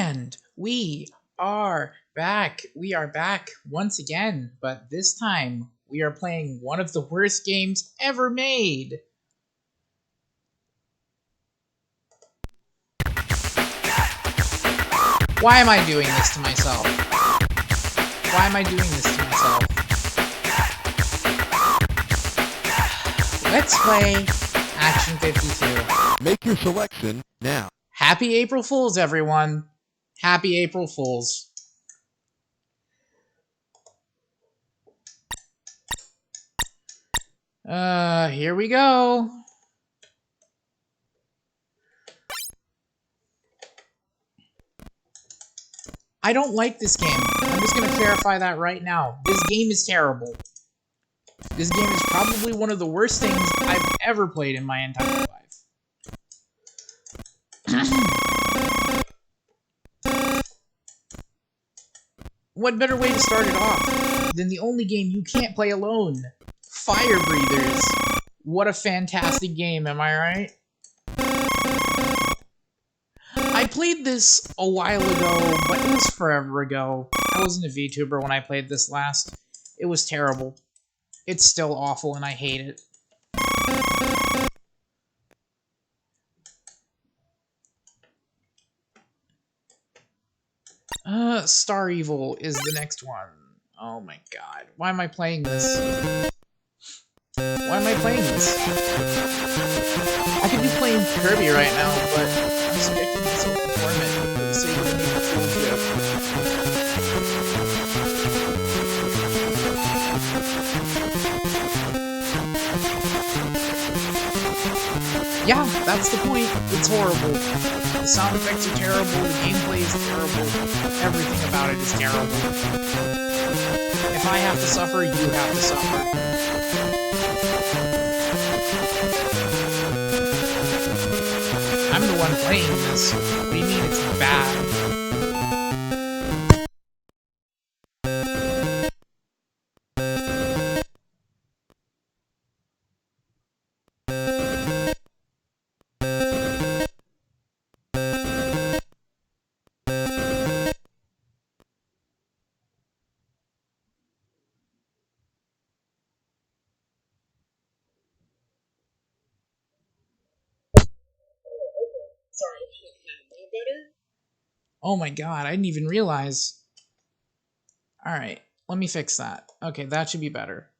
And we are back. We are back once again, but this time we are playing one of the worst games ever made. Why am I doing this to myself? Why am I doing this to myself? Let's play Action 52. Make your selection now. Happy April Fools, everyone. Happy April Fools. Here we go. I don't like this game. I'm just gonna clarify that right now. This game is terrible. This game is probably one of the worst things I've ever played in my entire life. What better way to start it off than the only game you can't play alone? Fire Breathers. What a fantastic game, am I right? I played this a while ago, but it was forever ago. I wasn't a VTuber when I played this last. It was terrible. It's still awful and I hate it. Star Evil is the next one. Oh my god. Why am I playing this? Why am I playing this? I could be playing Kirby right now, but I'm subjecting myself to torment for the sake of the foolship. Yeah, that's the point. It's horrible. The sound effects are terrible, the gameplay is terrible, everything about it is terrible. If I have to suffer, you have to suffer. I'm the one playing this. What do you mean it's bad? Oh my god, I didn't even realize. Alright, let me fix that. Okay, that should be better.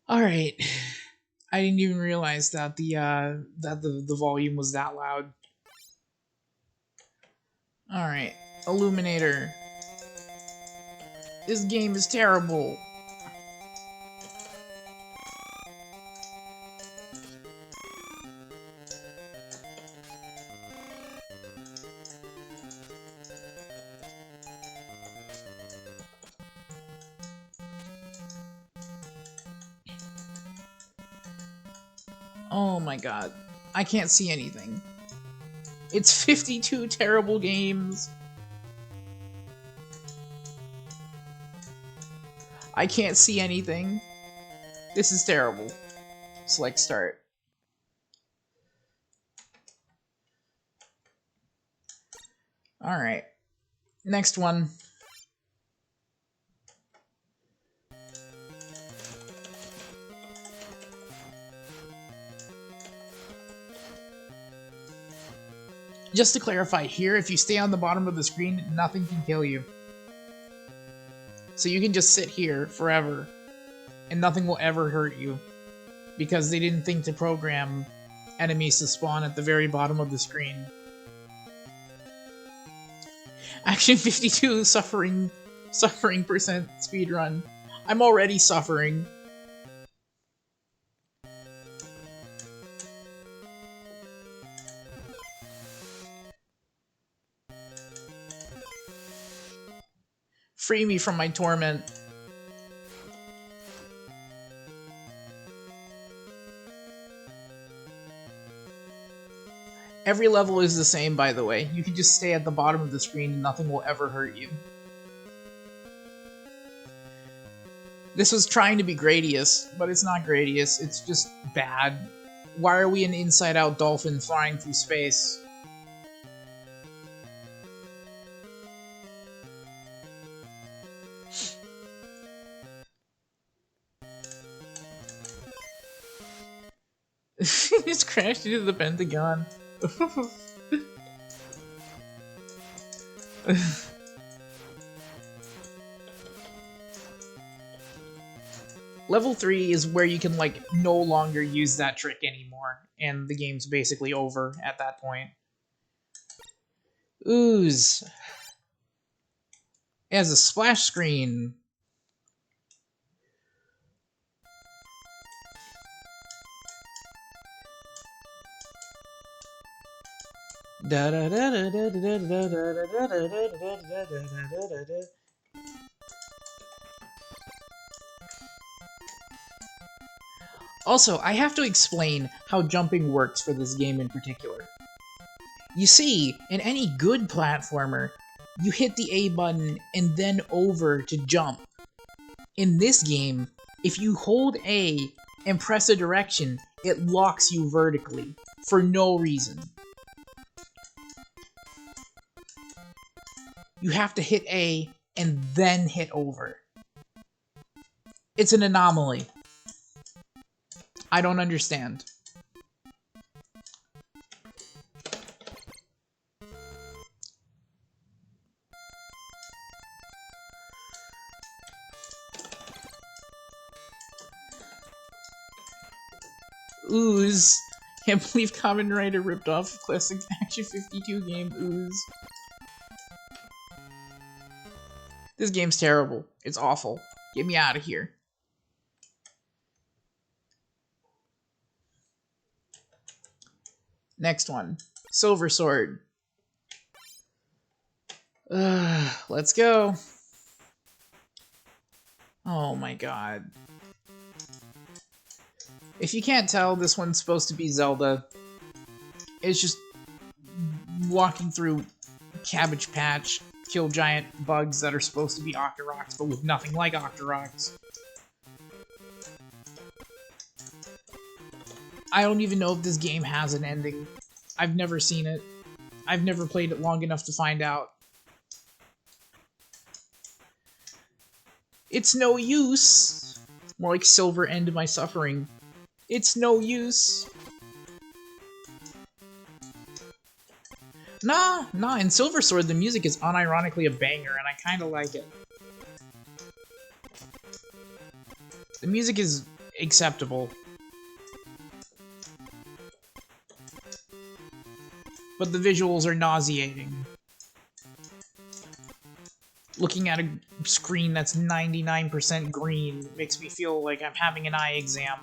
Alright. I didn't even realize that the volume was that loud. Alright, Illuminator. This game is terrible. Oh my god. I can't see anything. It's 52 terrible games. I can't see anything. This is terrible. Select start. Alright. Next one. Just to clarify here, if you stay on the bottom of the screen, nothing can kill you. So you can just sit here forever, and nothing will ever hurt you. Because they didn't think to program enemies to spawn at the very bottom of the screen. Action 52 suffering percent speedrun. I'm already suffering. Free me from my torment. Every level is the same, by the way. You can just stay at the bottom of the screen and nothing will ever hurt you. This was trying to be Gradius, but it's not Gradius, it's just bad. Why are we an inside-out dolphin flying through space? Just crashed into the Pentagon. Level 3 is where you can, like, no longer use that trick anymore, and the game's basically over at that point. Ooze. It has a splash screen. Also, I have to explain how jumping works for this game in particular. You see, in any good platformer, you hit the A button and then over to jump. In this game, if you hold A and press a direction, it locks you vertically, for no reason. You have to hit A and then hit over. It's an anomaly. I don't understand. Ooze. Can't believe Kamen Rider ripped off classic Action 52 game Ooze. This game's terrible. It's awful. Get me out of here. Next one. Silver Sword. Let's go. Oh my god. If you can't tell, this one's supposed to be Zelda. It's just walking through Cabbage Patch, kill giant bugs that are supposed to be Octoroks, but with nothing like Octoroks. I don't even know if this game has an ending. I've never seen it. I've never played it long enough to find out. It's no use. More like silver end my suffering. It's no use. Nah, in Silver Sword the music is unironically a banger and I kinda like it. The music is acceptable. But the visuals are nauseating. Looking at a screen that's 99% green makes me feel like I'm having an eye exam.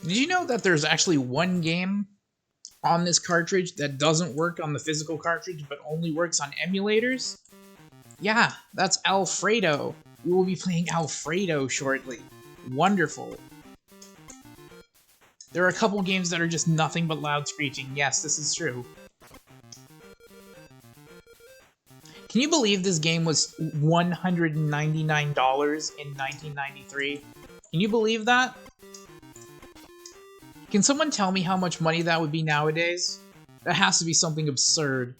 Did you know that there's actually one game on this cartridge that doesn't work on the physical cartridge but only works on emulators? Yeah, that's Alfredo. We will be playing Alfredo shortly. Wonderful. There are a couple games that are just nothing but loud screeching. Yes, this is true. Can you believe this game was $199 in 1993? Can you believe that? Can someone tell me how much money that would be nowadays? That has to be something absurd.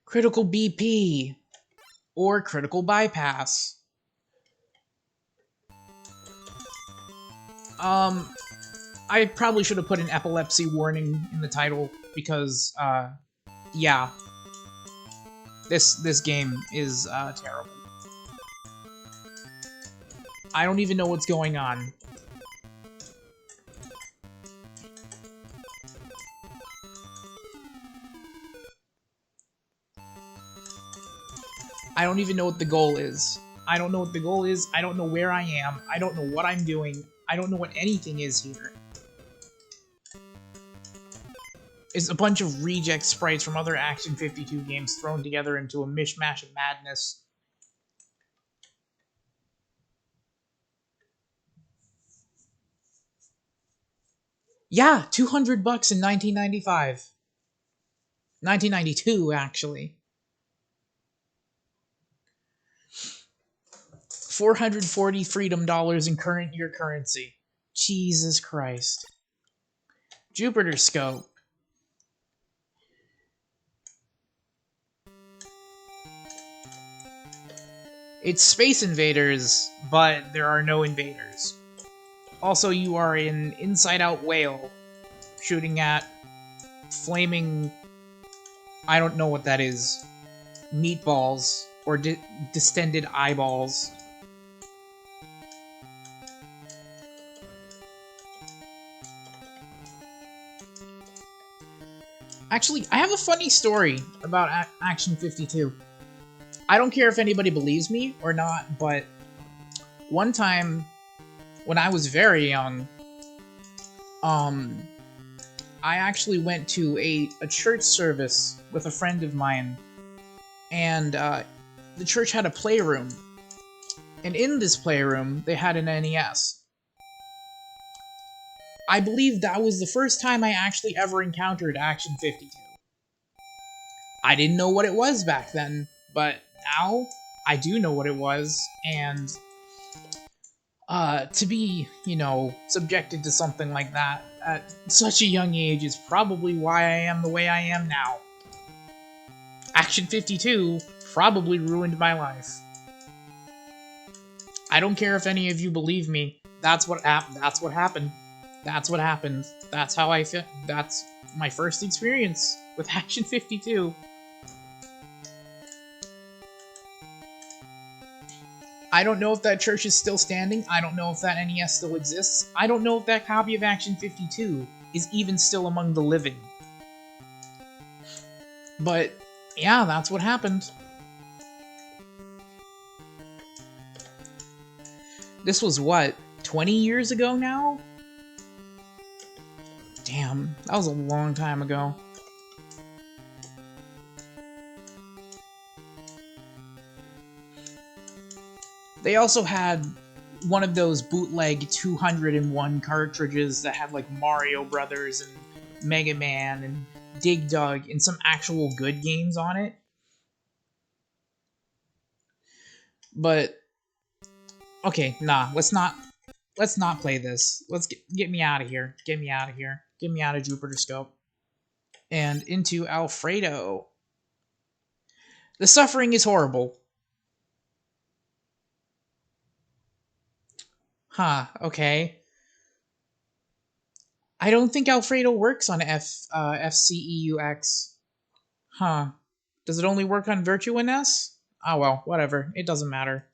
Critical BP. Or critical bypass. I probably should have put an epilepsy warning in the title because, yeah. This game is, terrible. I don't even know what's going on. I don't even know what the goal is. I don't know what the goal is. I don't know where I am. I don't know what I'm doing. I don't know what anything is here. It's a bunch of reject sprites from other Action 52 games thrown together into a mishmash of madness. Yeah, 200 bucks in 1995. 1992, actually. 440 freedom dollars in current year currency. Jesus Christ. Jupiter scope. It's Space Invaders, but there are no invaders. Also, you are an inside-out whale shooting at flaming... I don't know what that is. Meatballs or distended eyeballs. Actually, I have a funny story about Action 52. I don't care if anybody believes me or not, but one time when I was very young, I actually went to a church service with a friend of mine, and the church had a playroom, and in this playroom, they had an NES. I believe that was the first time I actually ever encountered Action 52. I didn't know what it was back then, but now I do know what it was, and to be, subjected to something like that at such a young age is probably why I am the way I am now. Action 52 probably ruined my life. I don't care if any of you believe me. That's what happened. That's what happened. That's what happened. That's how I feel. That's my first experience with Action 52. I don't know if that church is still standing. I don't know if that NES still exists. I don't know if that copy of Action 52 is even still among the living. But, yeah, that's what happened. This was what, 20 years ago now? Damn, that was a long time ago. They also had one of those bootleg 201 cartridges that had like Mario Brothers and Mega Man and Dig Dug and some actual good games on it. But okay, nah, let's not play this. Let's get me out of here. Get me out of here. Get me out of Jupiter Scope. And into Alfredo. The suffering is horrible. Huh, okay. I don't think Alfredo works on FCEUX. Huh. Does it only work on Virtua NS? Oh well, whatever. It doesn't matter.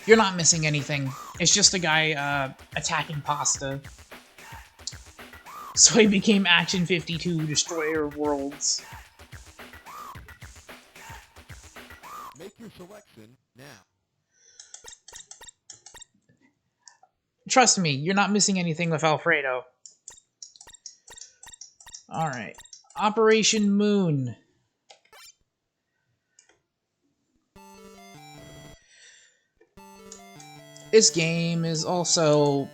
You're not missing anything. It's just a guy, attacking pasta. So he became Action 52, Destroyer of Worlds. Make your selection now. Trust me, you're not missing anything with Alfredo. Alright. Operation Moon. This game is also...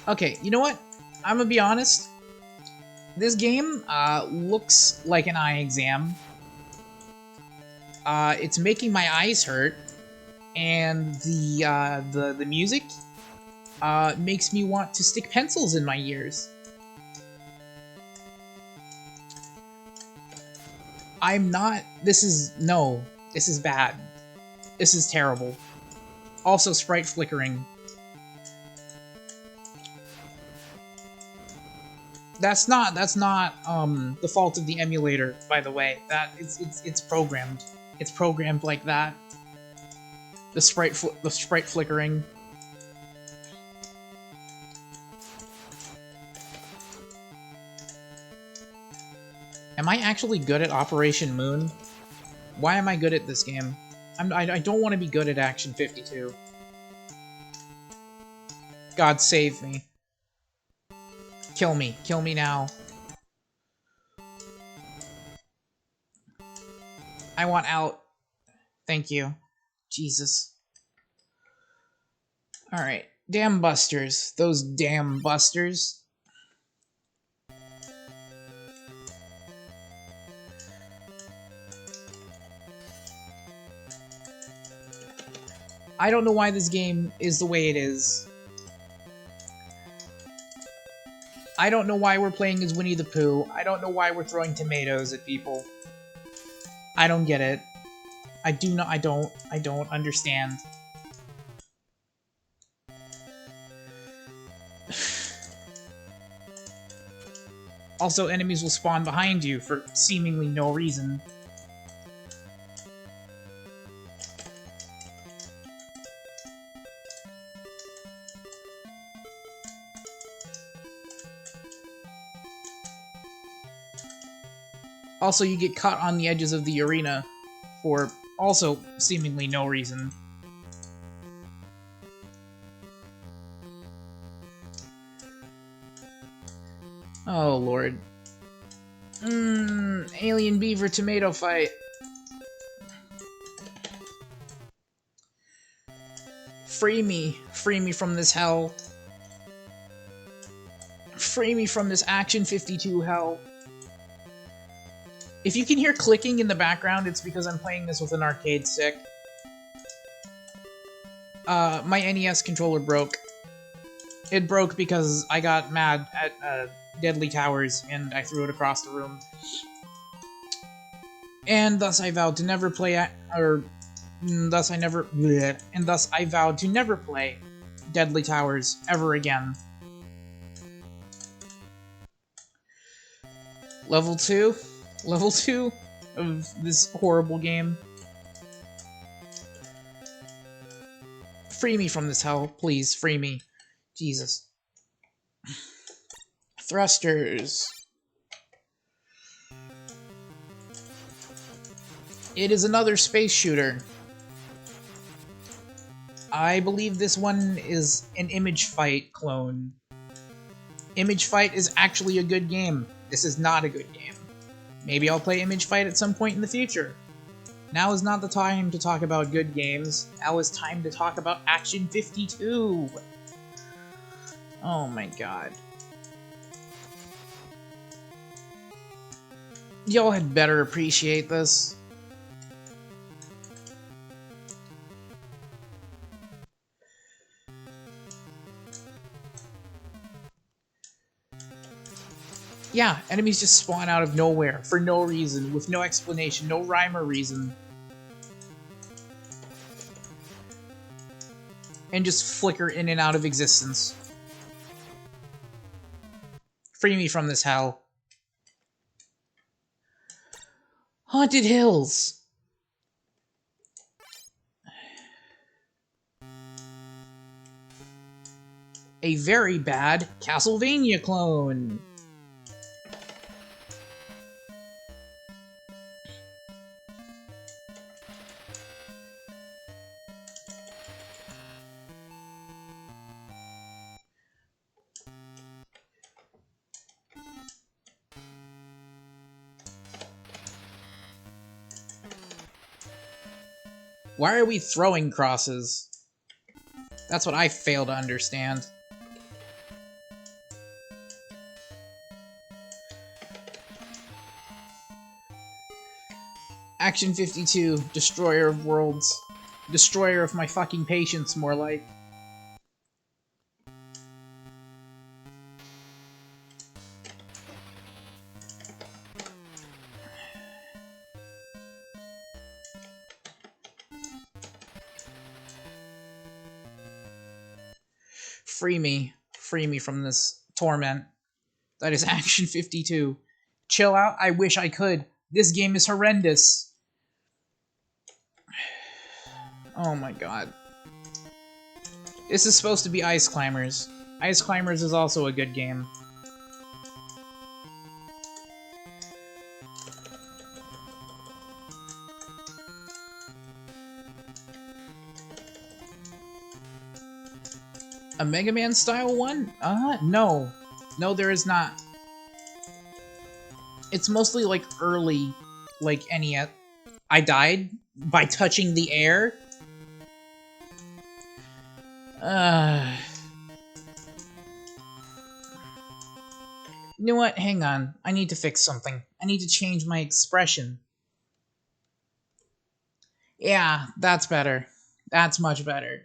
Okay, you know what? I'm gonna be honest. This game looks like an eye exam. It's making my eyes hurt, and the music makes me want to stick pencils in my ears. I'm not... This is bad. This is terrible. Also, sprite flickering. That's not the fault of the emulator, by the way. That it's programmed. It's programmed like that. The sprite flickering. Am I actually good at Operation Moon? Why am I good at this game? I don't want to be good at Action 52. God save me. Kill me. Kill me now. I want out. Thank you. Jesus. Alright. Damn busters. Those damn busters. I don't know why this game is the way it is. I don't know why we're playing as Winnie the Pooh. I don't know why we're throwing tomatoes at people. I don't get it. I don't understand. Also, enemies will spawn behind you for seemingly no reason. Also, you get caught on the edges of the arena for also seemingly no reason. Oh, Lord. Alien Beaver Tomato Fight. Free me. Free me from this hell. Free me from this Action 52 hell. If you can hear clicking in the background, it's because I'm playing this with an arcade stick. My NES controller broke. It broke because I got mad at Deadly Towers and I threw it across the room. And thus I vowed to never play and thus I vowed to never play Deadly Towers ever again. Level 2? Level 2 of this horrible game. Free me from this hell, please, free me. Jesus. Thrusters. It is another space shooter. I believe this one is an Image Fight clone. Image Fight is actually a good game. This is not a good game. Maybe I'll play Image Fight at some point in the future. Now is not the time to talk about good games. Now is time to talk about Action 52. Oh my god. Y'all had better appreciate this. Yeah, enemies just spawn out of nowhere, for no reason, with no explanation, no rhyme or reason. And just flicker in and out of existence. Free me from this hell. Haunted Hills. A very bad Castlevania clone. Why are we throwing crosses? That's what I fail to understand. Action 52, Destroyer of Worlds. Destroyer of my fucking patience, more like. Free me. Free me from this torment. That is Action 52. Chill out? I wish I could. This game is horrendous. Oh my god. This is supposed to be Ice Climbers. Ice Climbers is also a good game. A Mega Man style one? No. No, there is not. It's mostly like early, like NES. I died by touching the air? You know what? Hang on. I need to fix something. I need to change my expression. Yeah, that's better. That's much better.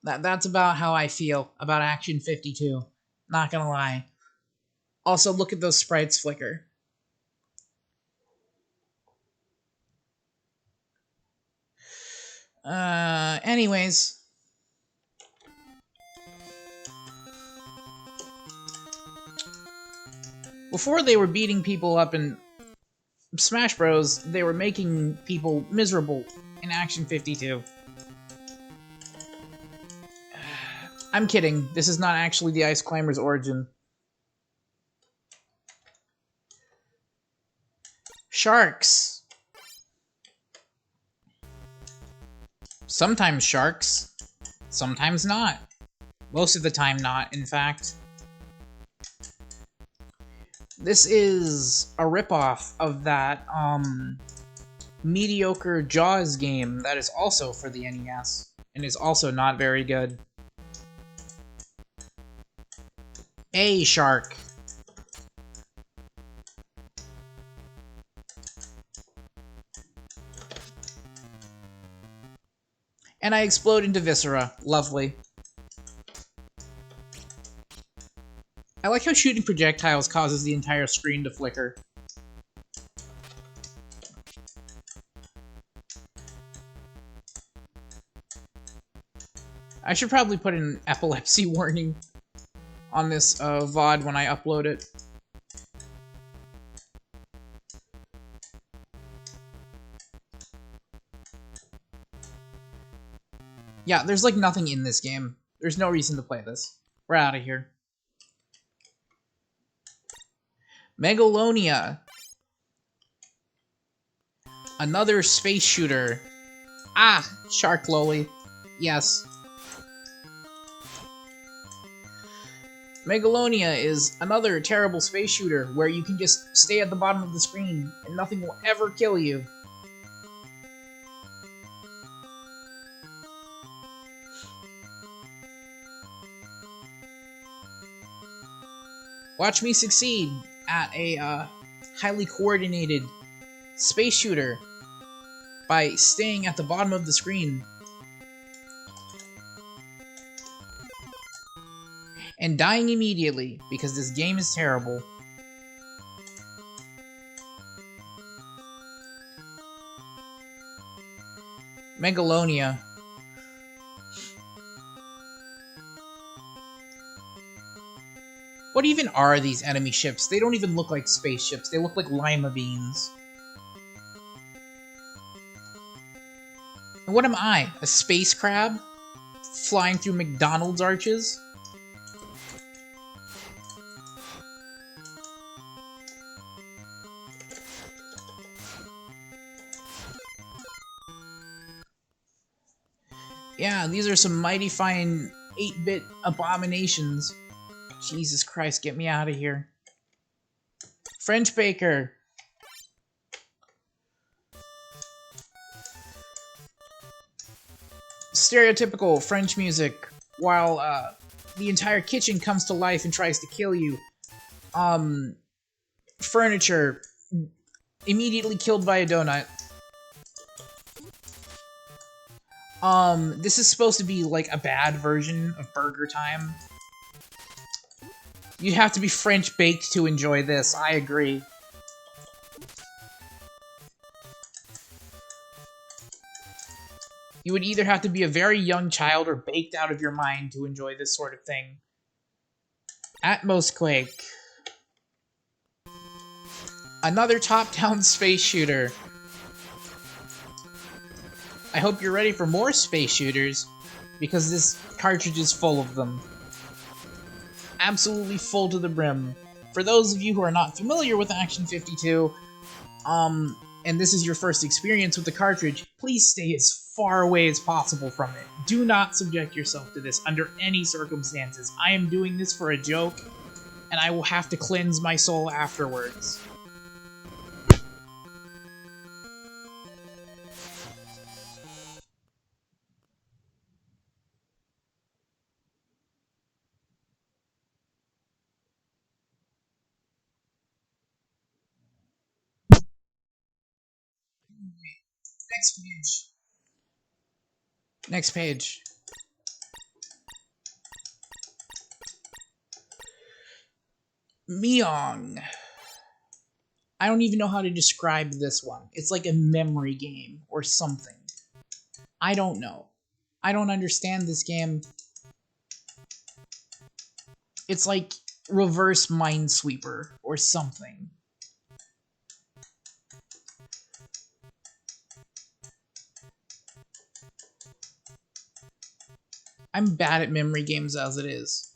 That's about how I feel about Action 52. Not gonna lie. Also, look at those sprites flicker. Anyways. Before they were beating people up in Smash Bros, they were making people miserable in Action 52. I'm kidding. This is not actually the Ice Climber's origin. Sharks. Sometimes sharks. Sometimes not. Most of the time not, in fact. This is a ripoff of that, mediocre Jaws game that is also for the NES, and is also not very good. A shark. And I explode into Viscera. Lovely. I like how shooting projectiles causes the entire screen to flicker. I should probably put an epilepsy warning on this VOD when I upload it. Yeah, there's like nothing in this game. There's no reason to play this. We're out of here. Megalonia. Another space shooter. Ah, Shark Loli. Yes. Megalonia is another terrible space shooter where you can just stay at the bottom of the screen and nothing will ever kill you. Watch me succeed at a highly coordinated space shooter by staying at the bottom of the screen and dying immediately because this game is terrible. Megalonia. What even are these enemy ships? They don't even look like spaceships. They look like lima beans. And what am I? A space crab? Flying through McDonald's arches? Yeah, these are some mighty fine 8-bit abominations. Jesus Christ, get me out of here. French Baker. Stereotypical French music, while the entire kitchen comes to life and tries to kill you. Furniture immediately killed by a donut. This is supposed to be like a bad version of Burger Time. You'd have to be French baked to enjoy this, I agree. You would either have to be a very young child or baked out of your mind to enjoy this sort of thing. Atmos Quake. Another top-down space shooter. I hope you're ready for more space shooters, because this cartridge is full of them. Absolutely full to the brim. For those of you who are not familiar with Action 52, and this is your first experience with the cartridge, please stay as far away as possible from it. Do not subject yourself to this under any circumstances. I am doing this for a joke, and I will have to cleanse my soul afterwards. Next page. Next page. Myong. I don't even know how to describe this one. It's like a memory game or something. I don't know. I don't understand this game. It's like reverse Minesweeper or something. I'm bad at memory games as it is.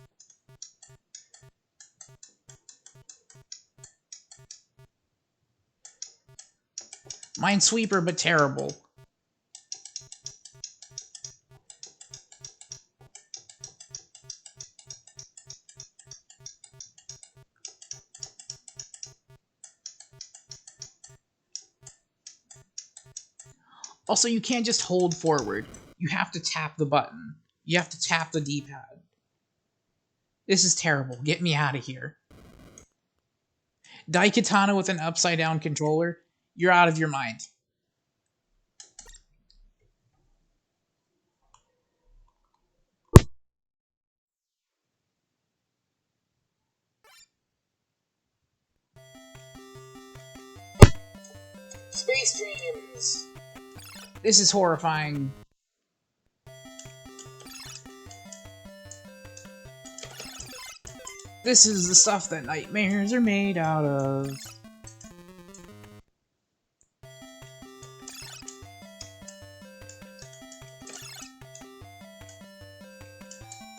Minesweeper, but terrible. Also, you can't just hold forward. You have to tap the button. You have to tap the D-pad. This is terrible. Get me out of here. Daikatana with an upside-down controller? You're out of your mind. Space Dreams! This is horrifying. This is the stuff that nightmares are made out of.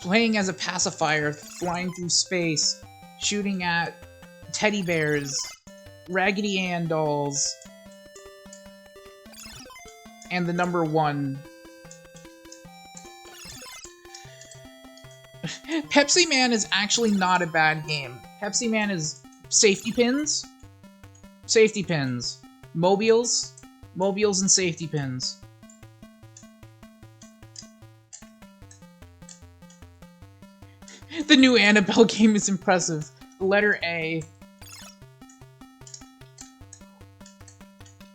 Playing as a pacifier, flying through space, shooting at teddy bears, Raggedy Ann dolls, and the number 1. Pepsi Man is actually not a bad game. Pepsi Man is safety pins, mobiles, and safety pins. The new Annabelle game is impressive. The letter A.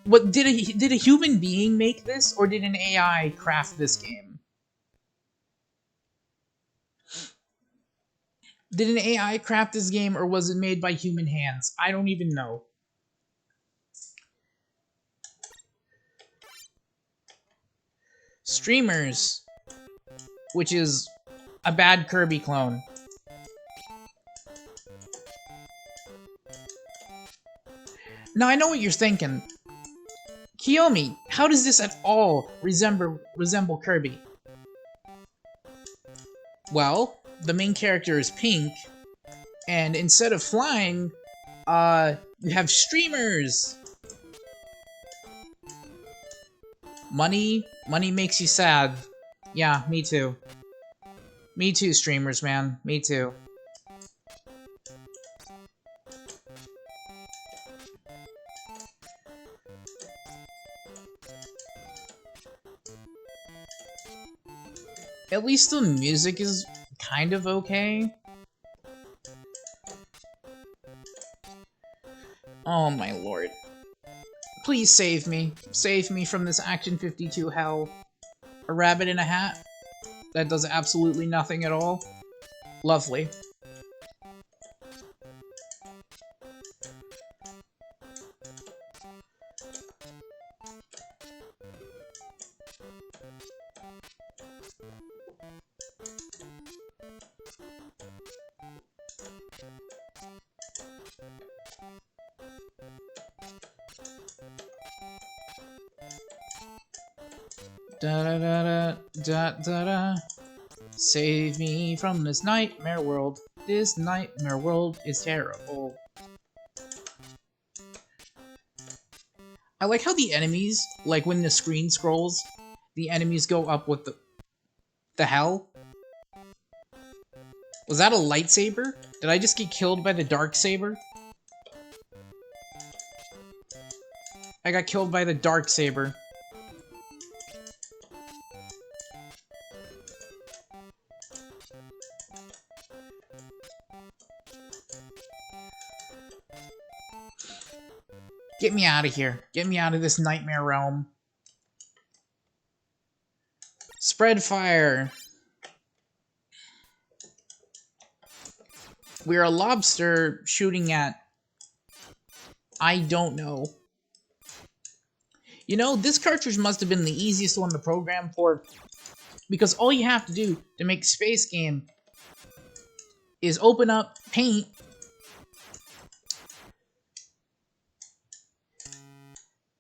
What did a human being make this, or did an AI craft this game? Did an AI craft this game, or was it made by human hands? I don't even know. Streamers, which is a bad Kirby clone. Now I know what you're thinking. Kiyomi, how does this at all resemble Kirby? Well, the main character is pink, and instead of flying, you have streamers. Money makes you sad. Yeah, me too. Me too, streamers, man. Me too. At least the music is kind of okay. Oh my lord. Please save me. Save me from this Action 52 hell. A rabbit in a hat? That does absolutely nothing at all. Lovely. Da da da da da da. Save me from this nightmare world. This nightmare world is terrible. I like how the enemies, like when the screen scrolls, the enemies go up with the hell. Was that a lightsaber? Did I just get killed by the dark saber? I got killed by the dark saber. Get me out of here. Get me out of this nightmare realm. Spread fire. We're a lobster shooting at... I don't know. You know, this cartridge must have been the easiest one to program for, because all you have to do to make Space Game is open up Paint,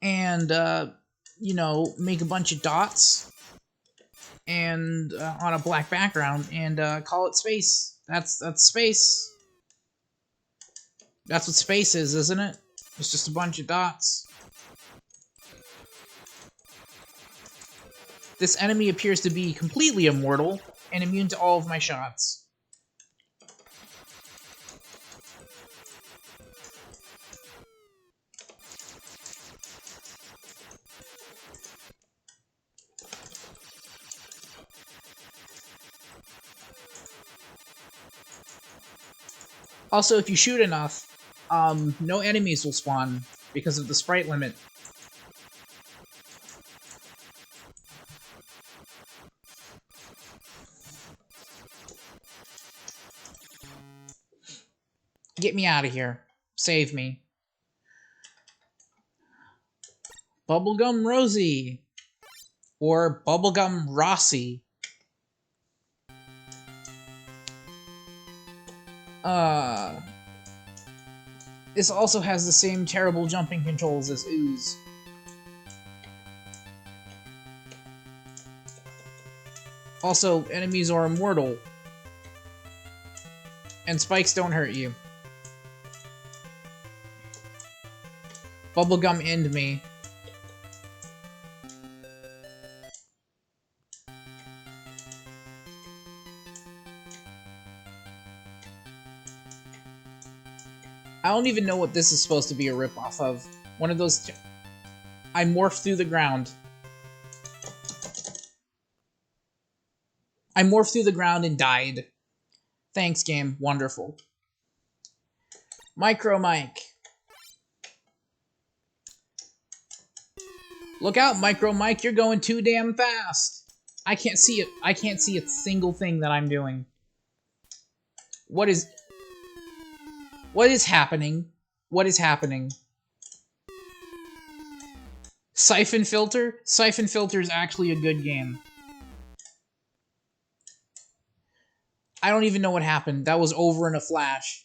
and, you know, make a bunch of dots and on a black background and call it Space. That's Space. That's what Space is, isn't it? It's just a bunch of dots. This enemy appears to be completely immortal and immune to all of my shots. Also, if you shoot enough, no enemies will spawn because of the sprite limit. Get me out of here. Save me. Bubblegum Rosie. Or Bubblegum Rossi. This also has the same terrible jumping controls as Ooze. Also, enemies are immortal. And spikes don't hurt you. Bubblegum end me. I don't even know what this is supposed to be a ripoff of. One of those... I morphed through the ground. I morphed through the ground and died. Thanks, game. Wonderful. Micro Mike. Look out, Micro Mike. You're going too damn fast. I can't see it. I can't see a single thing that I'm doing. What is happening? What is happening? Siphon Filter? Siphon Filter is actually a good game. I don't even know what happened. That was over in a flash.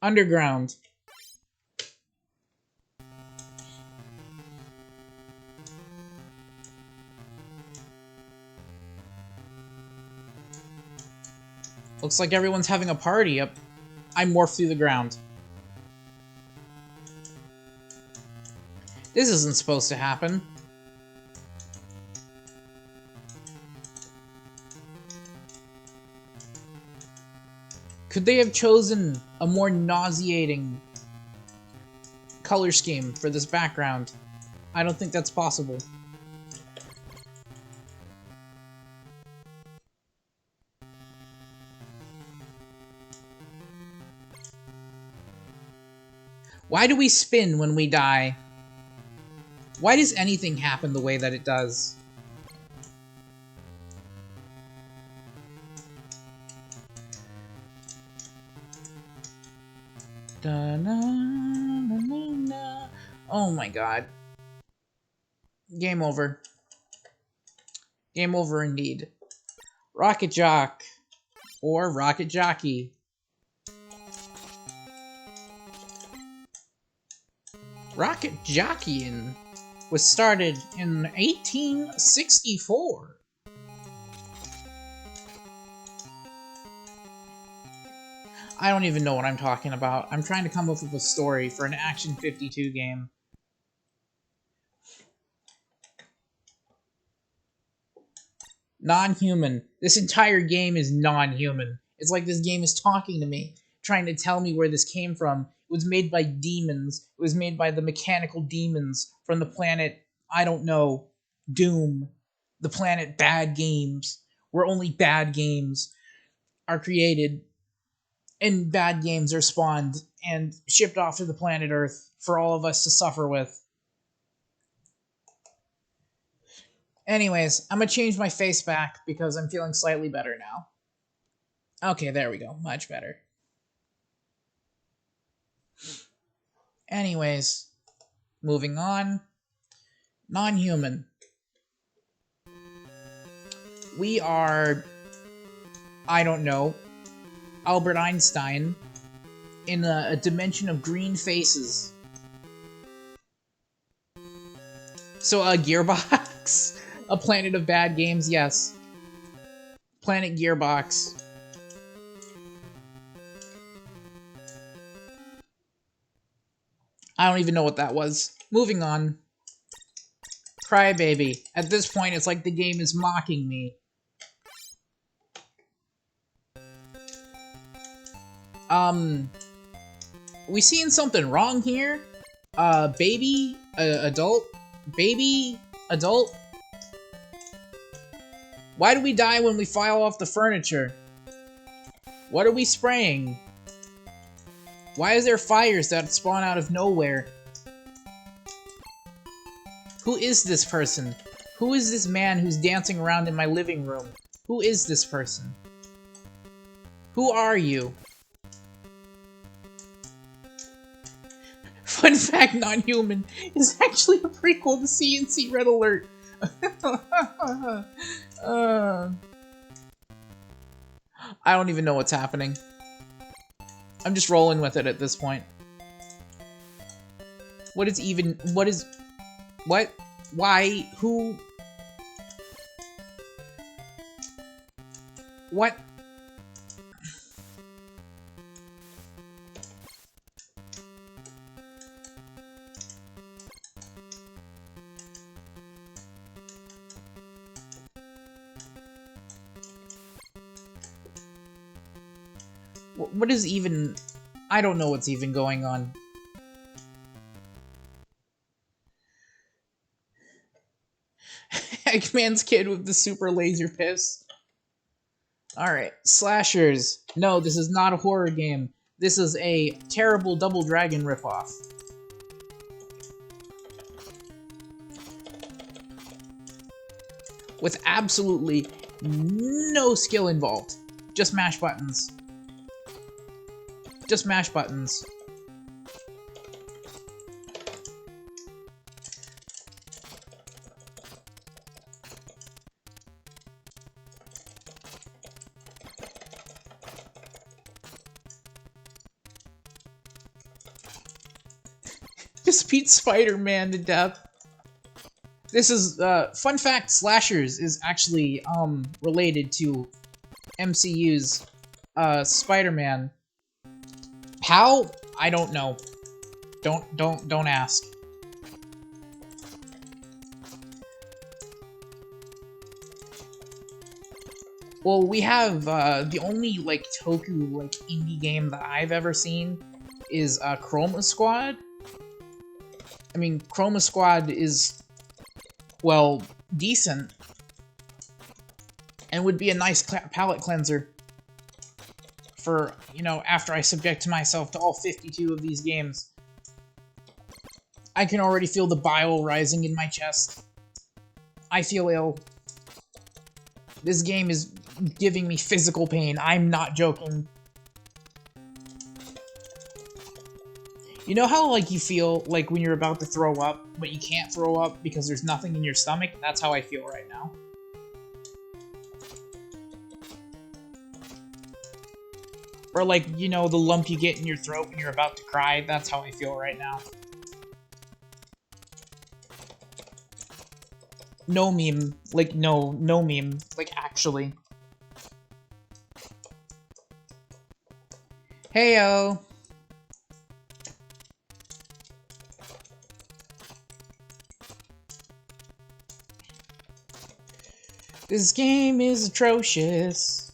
Underground. Looks like everyone's having a party up. I morphed through the ground. This isn't supposed to happen. Could they have chosen a more nauseating color scheme for this background? I don't think that's possible. Why do we spin when we die? Why does anything happen the way that it does? Oh my god. Game over. Game over indeed. Rocket Jock. Or Rocket Jockey. Rocket jockeying was started in 1864. I don't even know what I'm talking about. I'm trying to come up with a story for an Action 52 game. Non-human. This entire game is non-human. It's like this game is talking to me, trying to tell me where this came from. It was made by demons. It was made by the mechanical demons from the planet, I don't know, Doom. The planet Bad Games, where only bad games are created. and bad games are spawned and shipped off to the planet Earth for all of us to suffer with. Anyways, I'm gonna change my face back because I'm feeling slightly better now. Okay, there we go. Much better. Anyways, moving on. Non-human. We are, I don't know, Albert Einstein in a dimension of green faces. So, Gearbox? A planet of bad games, yes. Planet Gearbox. I don't even know what that was. Moving on. Crybaby. At this point, it's like the game is mocking me. We seeing something wrong here? Baby? Adult? Baby? Adult? Why do we die when we file off the furniture? What are we spraying? Why is there fires that spawn out of nowhere? Who is this person? Who is this man who's dancing around in my living room? Who is this person? Who are you? Fun fact, Non-Human is actually a prequel to CNC Red Alert. I don't even know what's happening. I'm just rolling with it at this point. What is even... What is... What? Why? Who? What? What is even... I don't know what's even going on. Eggman's kid with the super laser piss. Alright, slashers. No, this is not a horror game. This is a terrible Double Dragon ripoff. With absolutely no skill involved. Just mash buttons. Just mash buttons. Just beat Spider-Man to death. This is, fun fact, slashers is actually, related to MCU's, Spider-Man. How? I don't know. Don't ask. Well, we have, the only, like, Toku, like, indie game that I've ever seen is, Chroma Squad. I mean, Chroma Squad is, well, decent. And would be a nice palate cleanser. For, you know, after I subject myself to all 52 of these games. I can already feel the bile rising in my chest. I feel ill. This game is giving me physical pain. I'm not joking. You know how, like, you feel, like, when you're about to throw up, but you can't throw up because there's nothing in your stomach? That's how I feel right now. Or, like, you know, the lump you get in your throat when you're about to cry? That's how I feel right now. No meme. Like, no meme. Like, actually. Heyo! This game is atrocious.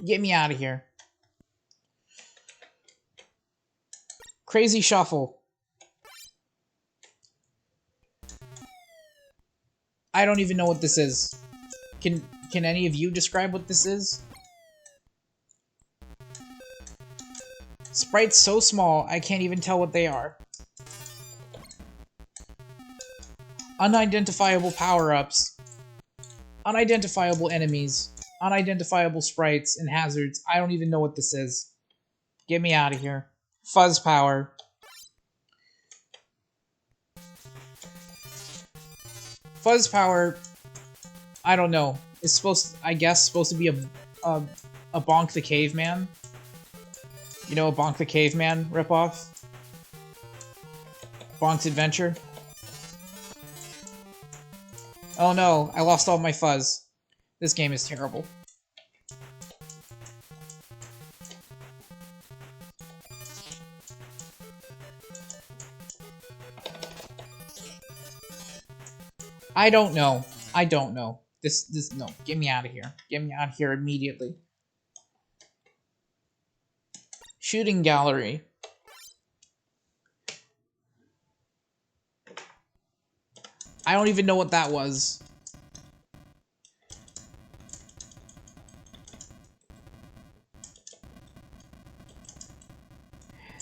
Get me out of here. Crazy Shuffle. I don't even know what this is. Can Can any of you describe what this is? Sprites so small, I can't even tell what they are. Unidentifiable power-ups. Unidentifiable enemies. Unidentifiable sprites and hazards. I don't even know what this is. Get me out of here. Fuzz power. Fuzz power, I don't know. It's supposed to be a Bonk the Caveman. You know, a Bonk the Caveman ripoff? Bonk's Adventure. Oh no, I lost all my fuzz. This game is terrible. I don't know. I don't know. No, get me out of here. Get me out of here immediately. Shooting gallery. I don't even know what that was.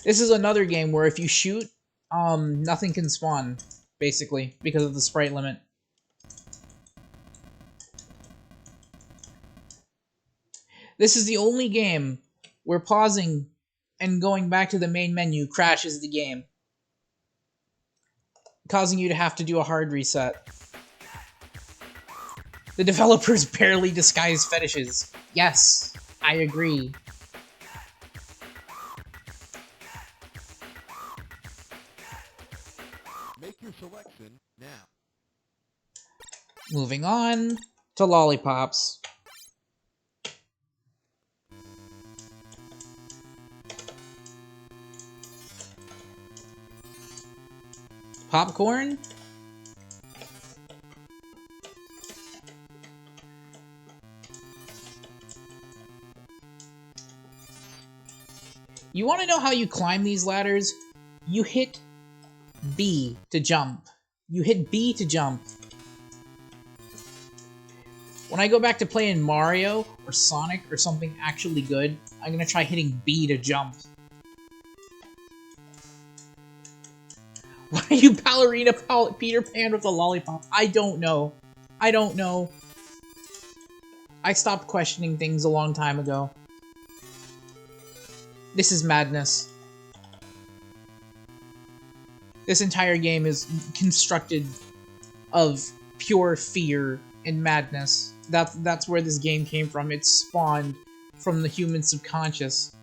This is another game where if you shoot, nothing can spawn, basically, because of the sprite limit. This is the only game where pausing and going back to the main menu crashes the game, causing you to have to do a hard reset. The developers barely disguise fetishes. Yes, I agree. Make your selection now. Moving on to lollipops. Popcorn? You want to know how you climb these ladders? You hit B to jump. You hit B to jump. When I go back to playing Mario or Sonic or something actually good, I'm gonna try hitting B to jump. Why are you ballerina Peter Pan with a lollipop? I don't know. I don't know. I stopped questioning things a long time ago. This is madness. This entire game is constructed of pure fear and madness. That's where this game came from. It spawned from the human subconscious.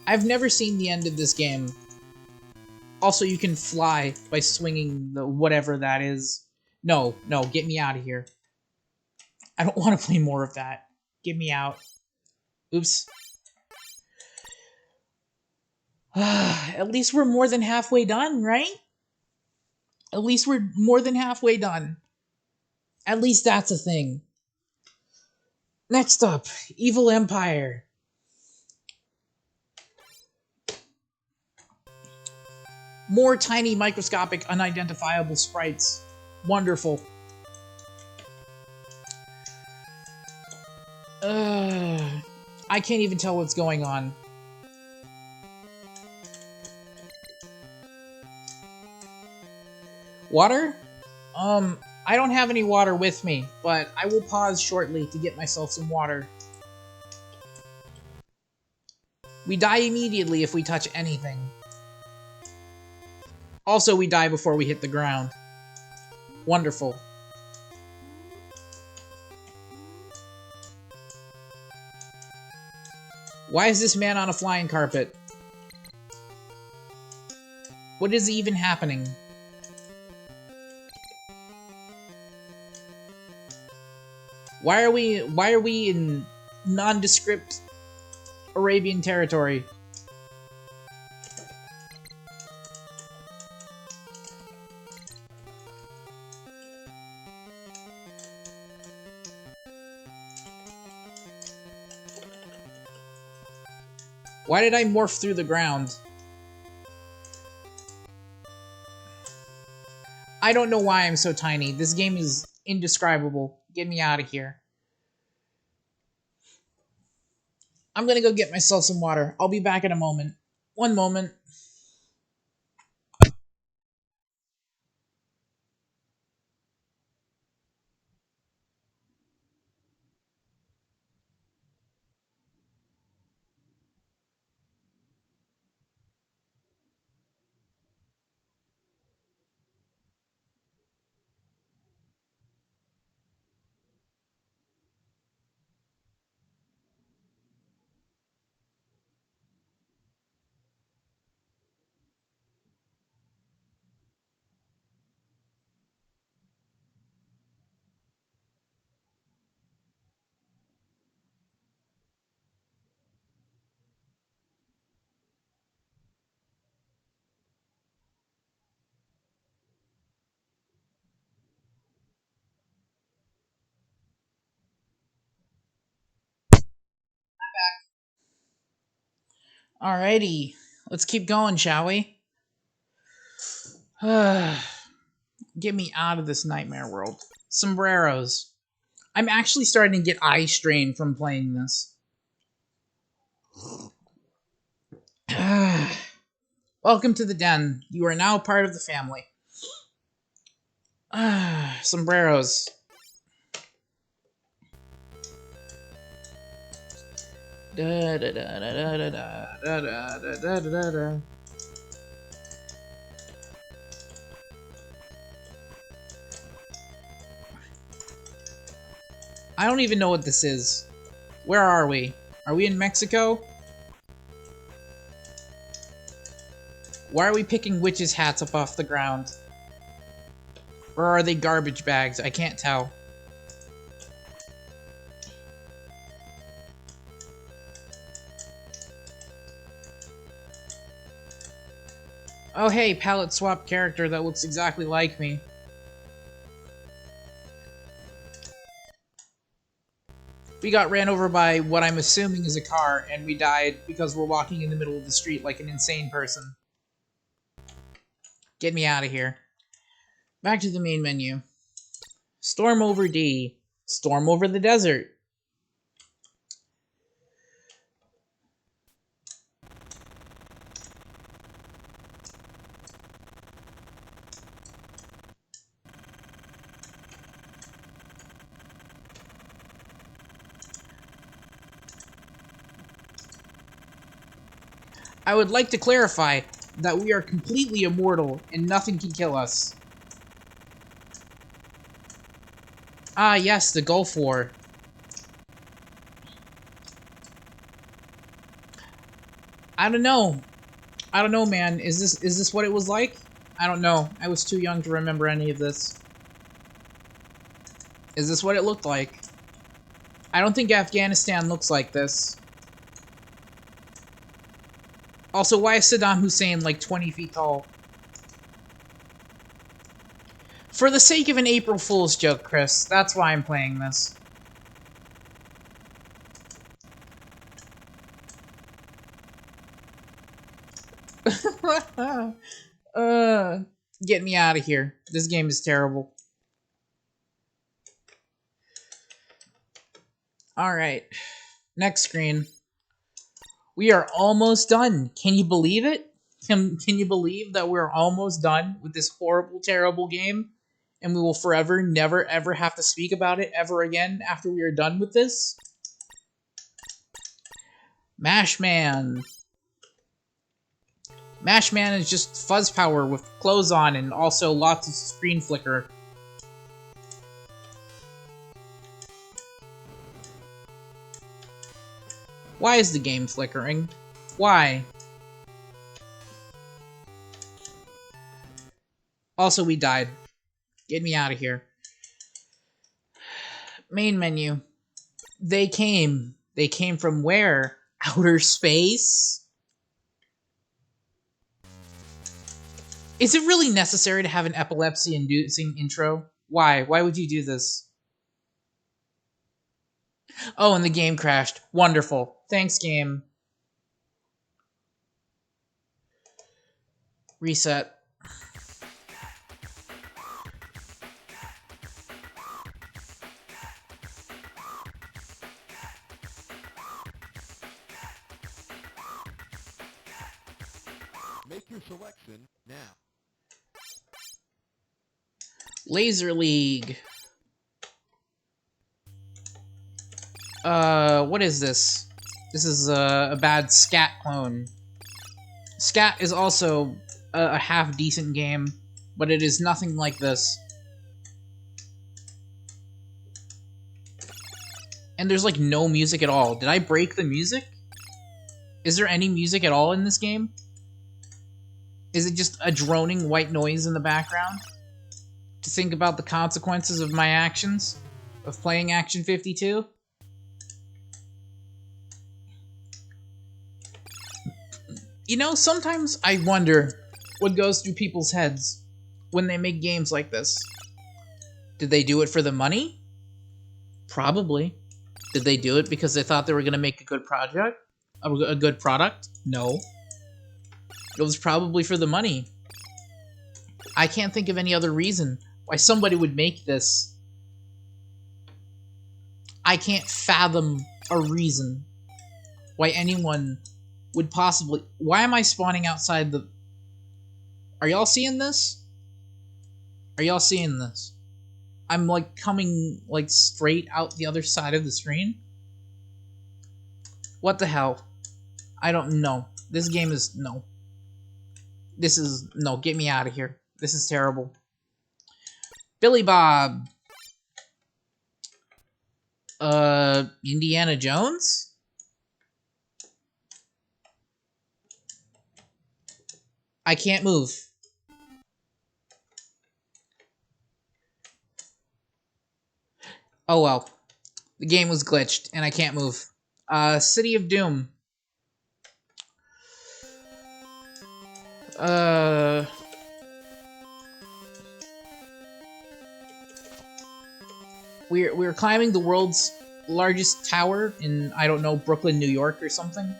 I've never seen the end of this game. Also, you can fly by swinging the whatever that is. No, get me out of here. I don't want to play more of that. Get me out. Oops. At least we're more than halfway done, right? At least we're more than halfway done. At least that's a thing. Next up, Evil Empire. More tiny, microscopic, unidentifiable sprites. Wonderful. I can't even tell what's going on. Water? I don't have any water with me, but I will pause shortly to get myself some water. We die immediately if we touch anything. Also, we die before we hit the ground. Wonderful. Why is this man on a flying carpet? What is even happening? Why are we in nondescript Arabian territory? Why did I morph through the ground? I don't know why I'm so tiny. This game is indescribable. Get me out of here. I'm gonna go get myself some water. I'll be back in a moment. One moment. Alrighty. Let's keep going, shall we? Get me out of this nightmare world. Sombreros. I'm actually starting to get eye strain from playing this. Welcome to the den. You are now part of the family. Sombreros. Da, da, da, da, da, da, da, da, da, da, da. I don't even know what this is. Where are we? Are we in Mexico? Why are we picking witches' hats up off the ground? Or are they garbage bags? I can't tell. Oh hey, palette swap character that looks exactly like me. We got ran over by what I'm assuming is a car, and we died because we're walking in the middle of the street like an insane person. Get me out of here. Back to the main menu. Storm over D. Storm over the desert. I would like to clarify that we are completely immortal and nothing can kill us. Ah, yes, the Gulf War. I don't know. I don't know, man. Is this what it was like? I don't know. I was too young to remember any of this. Is this what it looked like? I don't think Afghanistan looks like this. Also, why is Saddam Hussein like 20 feet tall? For the sake of an April Fool's joke, Chris. That's why I'm playing this. Get me out of here. This game is terrible. Alright. Next screen. We are almost done. Can you believe it? Can you believe that we're almost done with this horrible, terrible game? And we will forever, never, ever have to speak about it ever again after we are done with this? Mashman. Mashman is just fuzz power with clothes on and also lots of screen flicker. Why is the game flickering? Why? Also, we died. Get me out of here. Main menu. They came. They came from where? Outer space? Is it really necessary to have an epilepsy-inducing intro? Why? Why would you do this? Oh, and the game crashed. Wonderful. Thanks, game. Reset. Make your selection now. Laser League. What is this? This is a bad Scat clone. Scat is also a half-decent game, but it is nothing like this. And there's like no music at all. Did I break the music? Is there any music at all in this game? Is it just a droning white noise in the background? To think about the consequences of my actions? Of playing Action 52? You know, sometimes I wonder what goes through people's heads when they make games like this. Did they do it for the money? Probably. Did they do it because they thought they were going to make a good project? A good product? No. It was probably for the money. I can't think of any other reason why somebody would make this. I can't fathom a reason why anyone would possibly... Why am I spawning outside the... Are y'all seeing this? Are y'all seeing this? I'm like coming like straight out the other side of the screen. What the hell? I don't know. This game is... No. This is... No, get me out of here. This is terrible. Billy Bob. Indiana Jones? I can't move. Oh well. The game was glitched, and I can't move. City of Doom. We're climbing the world's largest tower in, I don't know, Brooklyn, New York or something.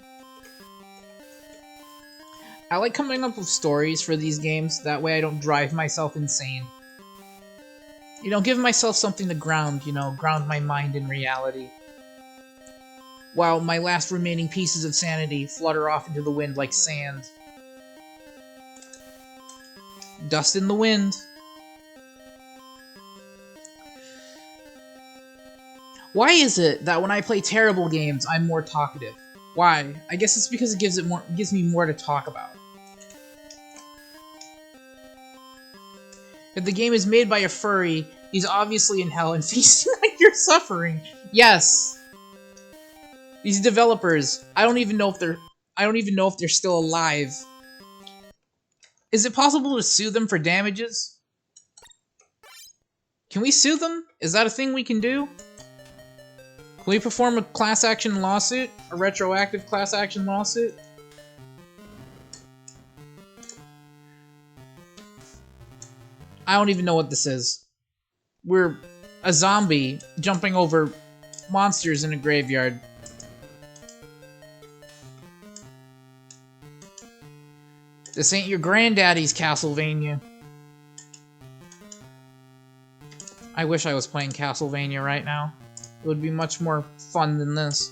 I like coming up with stories for these games, that way I don't drive myself insane. You know, give myself something to ground, you know, ground my mind in reality. While my last remaining pieces of sanity flutter off into the wind like sand. Dust in the wind. Why is it that when I play terrible games, I'm more talkative? Why? I guess it's because it gives me more to talk about. If the game is made by a furry, he's obviously in hell and feasting on your suffering. Yes. These developers, I don't even know if they're still alive. Is it possible to sue them for damages? Can we sue them? Is that a thing we can do? Can we perform a class action lawsuit? A retroactive class action lawsuit? I don't even know what this is. We're a zombie jumping over monsters in a graveyard. This ain't your granddaddy's Castlevania. I wish I was playing Castlevania right now. It would be much more fun than this.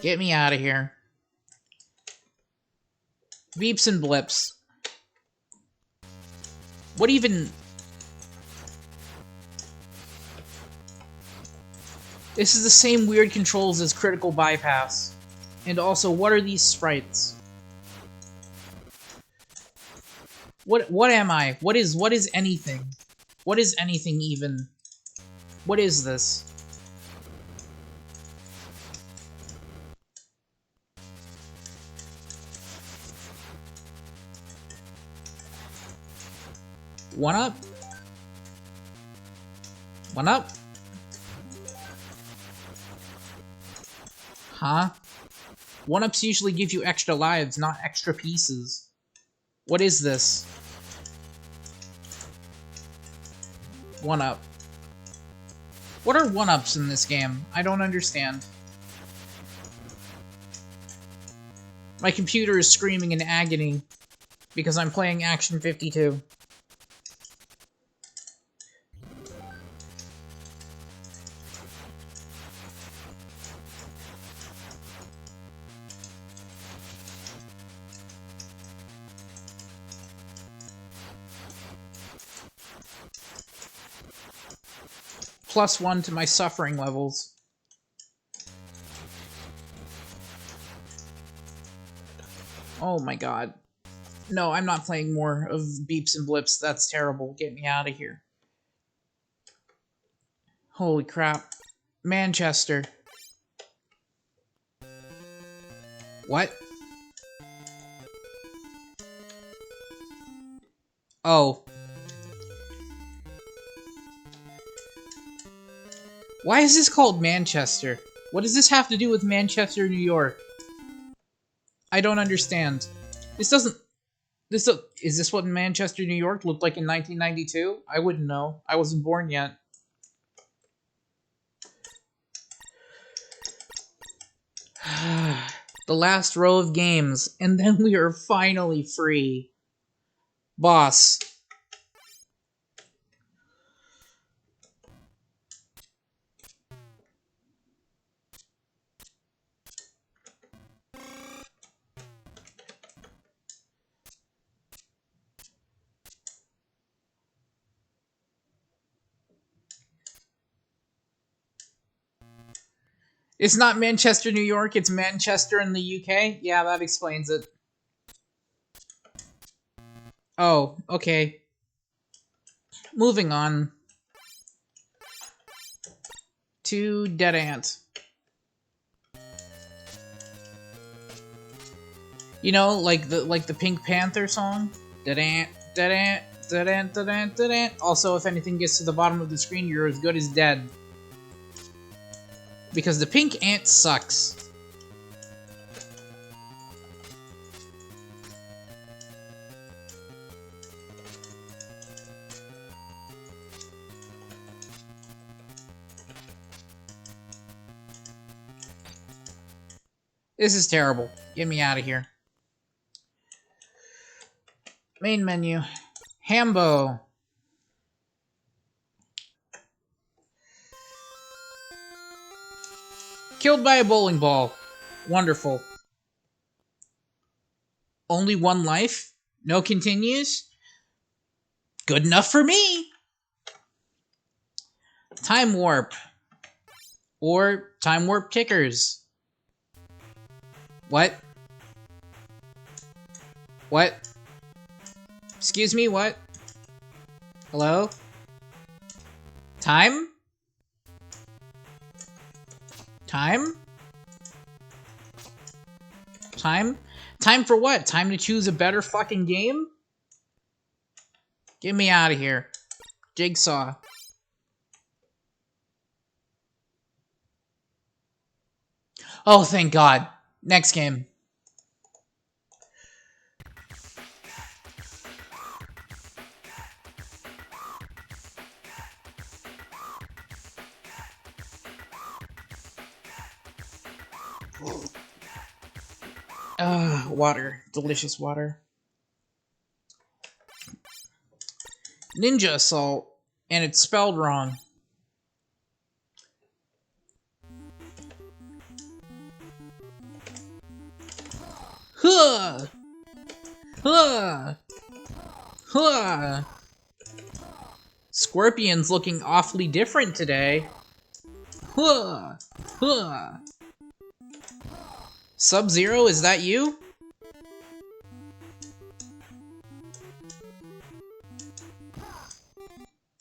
Get me out of here. Beeps and blips. What even... This is the same weird controls as Critical Bypass. And also, what are these sprites? What am I? What is anything? What is anything even? What is this? One up? One up? Huh? One-ups usually give you extra lives, not extra pieces. What is this? One-up. What are one-ups in this game? I don't understand. My computer is screaming in agony because I'm playing Action 52. +1 to my suffering levels. Oh my god. No, I'm not playing more of Beeps and Blips. That's terrible. Get me out of here. Holy crap. Manchester. What? Oh. Why is this called Manchester? What does this have to do with Manchester, New York? I don't understand. This doesn't... Is this what Manchester, New York looked like in 1992? I wouldn't know. I wasn't born yet. The last row of games, and then we are finally free. Boss. It's not Manchester, New York, it's Manchester in the UK? Yeah, that explains it. Oh, okay. Moving on. To Dead Ant. You know, like the Pink Panther song? Dead Ant, Dead Ant, Dead Ant, Dead Ant, Dead Ant. Also, if anything gets to the bottom of the screen, you're as good as dead. Because the pink ant sucks. This is terrible. Get me out of here. Main menu. Hambo. Killed by a bowling ball. Wonderful. Only one life? No continues? Good enough for me! Time warp. Or time warp tickers. What? What? Excuse me, what? Hello? Time? Time? Time? Time for what? Time to choose a better fucking game? Get me out of here. Jigsaw. Oh, thank God. Next game. Water. Delicious water. Ninja Assault. And it's spelled wrong. Huh! Huh! Huh! Scorpion's looking awfully different today. Huh! Huh! Sub-Zero, is that you?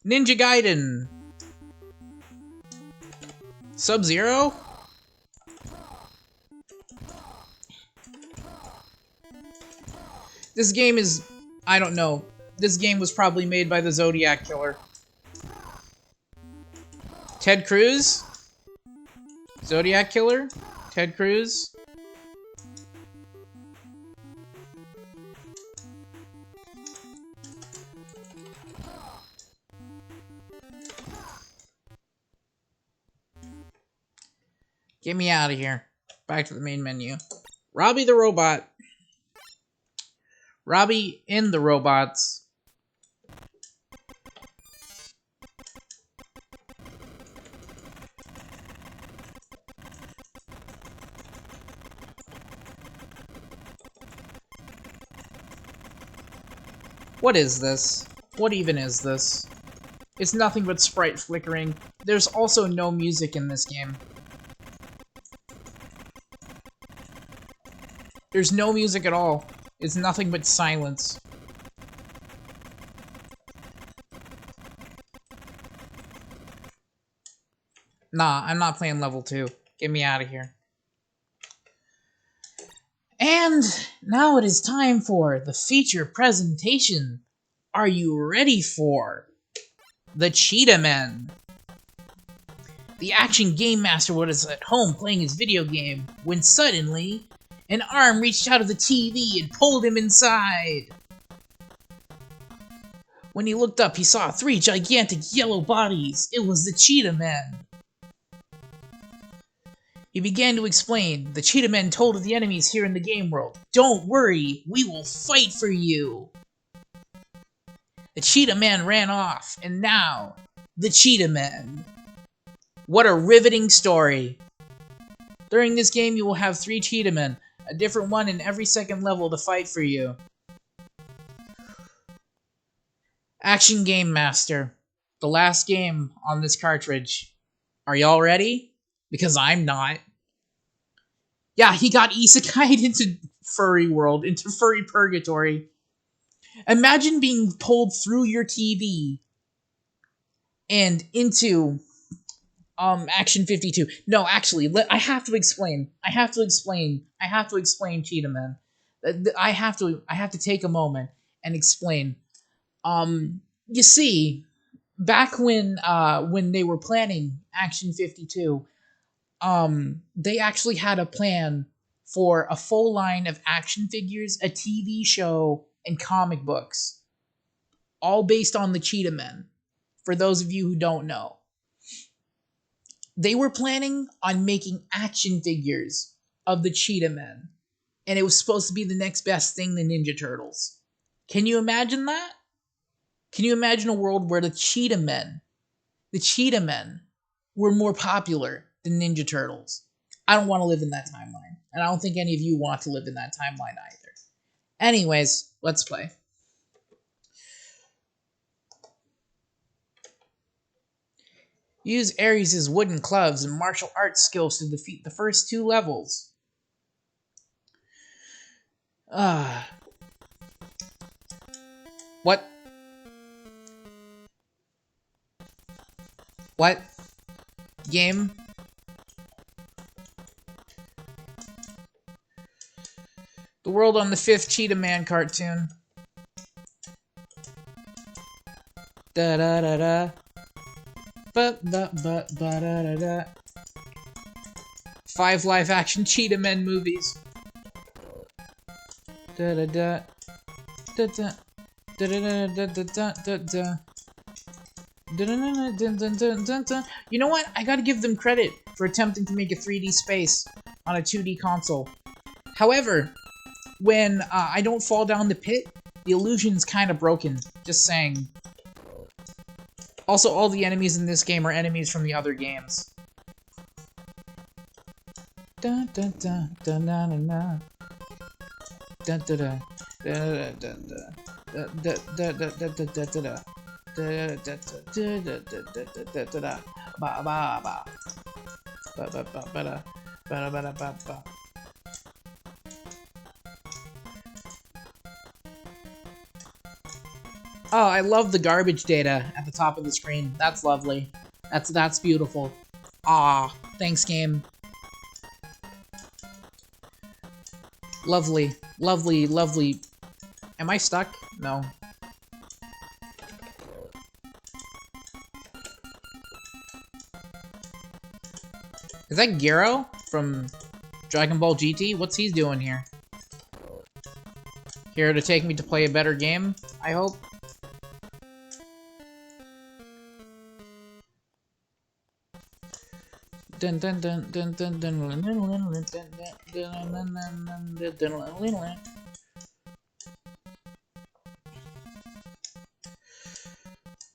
Ninja Gaiden! Sub-Zero? This game is... I don't know. This game was probably made by the Zodiac Killer. Ted Cruz? Zodiac Killer? Ted Cruz? Get me out of here. Back to the main menu. Robbie the robot. Robbie in the robots. What is this? What even is this? It's nothing but sprite flickering. There's also no music in this game. There's no music at all. It's nothing but silence. Nah, I'm not playing level 2. Get me out of here. And now it is time for the feature presentation. Are you ready for the Cheetah Men? The action game master was at home playing his video game when suddenly an arm reached out of the TV and pulled him inside. When he looked up, he saw 3 gigantic yellow bodies. It was the Cheetah Men. He began to explain. The Cheetah Men told the enemies here in the game world, "Don't worry, we will fight for you." The Cheetah Man ran off, and now, the Cheetah Men. What a riveting story. During this game, you will have 3 Cheetah Men, a different one in every second level to fight for you. Action Game Master, the last game on this cartridge. Are y'all ready? Because I'm not. Yeah, he got isekai'd into furry world, into furry purgatory. Imagine being pulled through your TV and into Action 52. No, actually, I have to explain. I have to explain Cheetah Men. I have to take a moment and explain. You see, back when they were planning Action 52, they actually had a plan for a full line of action figures, a TV show, and comic books, all based on the Cheetah Men. For those of you who don't know, they were planning on making action figures of the Cheetah Men, and it was supposed to be the next best thing to Ninja Turtles. Can you imagine that? Can you imagine a world where the Cheetah Men were more popular than Ninja Turtles? I don't want to live in that timeline, and I don't think any of you want to live in that timeline either. Anyways, let's play. Use Ares' wooden clubs and martial arts skills to defeat the first 2 levels. What? What? Game? The world on the 5th Cheetah Man cartoon. Da da da da. Ba ba ba ba da da da. 5 live-action Cheetah Men movies. Da da da. Da da. Da da da da da da da. You know what? I gotta give them credit for attempting to make a 3D space on a 2D console. However, when I don't fall down the pit, the illusion's kind of broken. Just saying. Also, all the enemies in this game are enemies from the other games. Dun dun dun dun dun dun dun. Dun dun dun dun dun dun. Oh, I love the garbage data at the top of the screen. That's lovely. That's beautiful. Ah, thanks, game. Lovely, lovely, lovely. Am I stuck? No. Is that Gyro from Dragon Ball GT? What's he doing here? Here to take me to play a better game, I hope?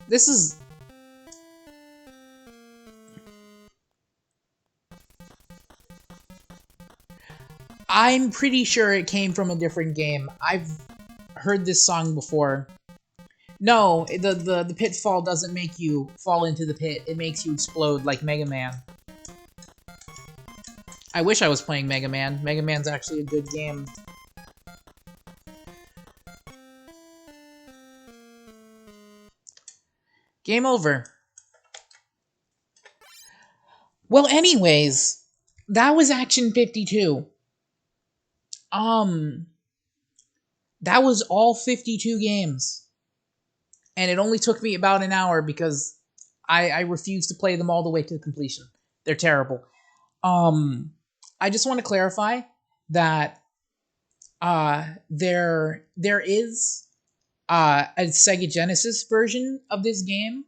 This is... I'm pretty sure it came from a different game. I've heard this song before. No, the pitfall doesn't make you fall into the pit. It makes you explode like Mega Man. I wish I was playing Mega Man. Mega Man's actually a good game. Game over. Well, anyways, that was Action 52. That was all 52 games. And it only took me about an hour because I refused to play them all the way to completion. They're terrible. I just want to clarify that there is a Sega Genesis version of this game.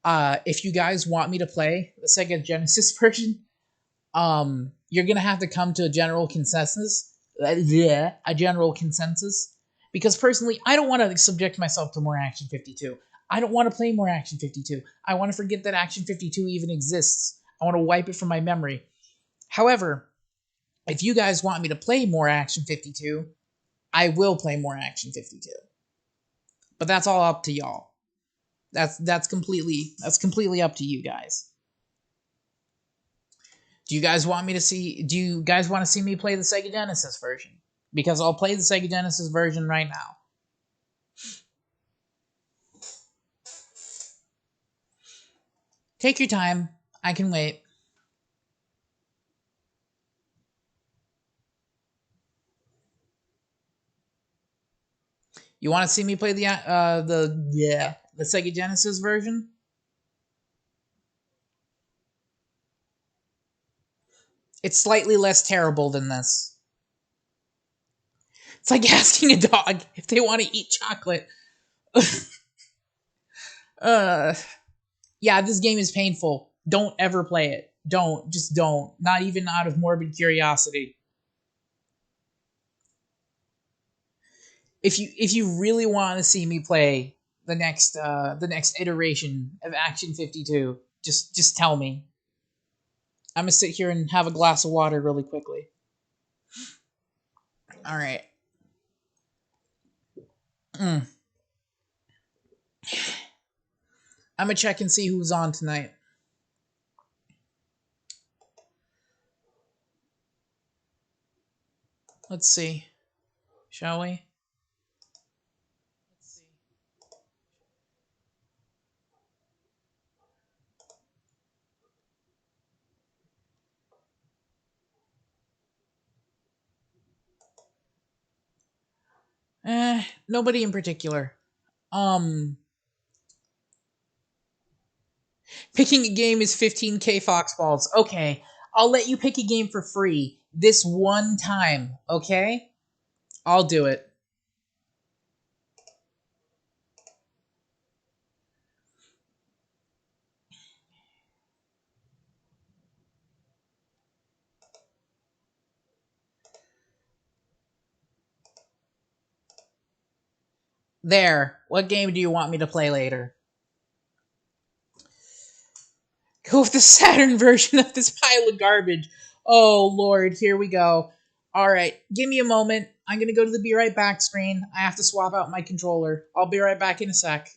If you guys want me to play the Sega Genesis version, you're gonna have to come to a general consensus. Because personally, I don't want to subject myself to more Action 52. I don't want to play more Action 52. I want to forget that Action 52 even exists. I want to wipe it from my memory. However, if you guys want me to play more Action 52, I will play more Action 52. But that's all up to y'all. That's completely up to you guys. Do you guys want to see me play the Sega Genesis version? Because I'll play the Sega Genesis version right now. Take your time. I can wait. You want to see me play the Sega Genesis version? It's slightly less terrible than this. It's like asking a dog if they want to eat chocolate. Yeah, this game is painful. Don't ever play it. Just don't. Not even out of morbid curiosity. If you really want to see me play the next iteration of Action 52, just tell me. I'm gonna sit here and have a glass of water really quickly. All right. I'm gonna check and see who's on tonight. Let's see. Shall we? Nobody in particular. Picking a game is 15k Foxballs. Okay, I'll let you pick a game for free this one time, okay? I'll do it. There. What game do you want me to play later? Go with the Saturn version of this pile of garbage. Oh, Lord. Here we go. Alright. Give me a moment. I'm going to go to the Be Right Back screen. I have to swap out my controller. I'll be right back in a sec.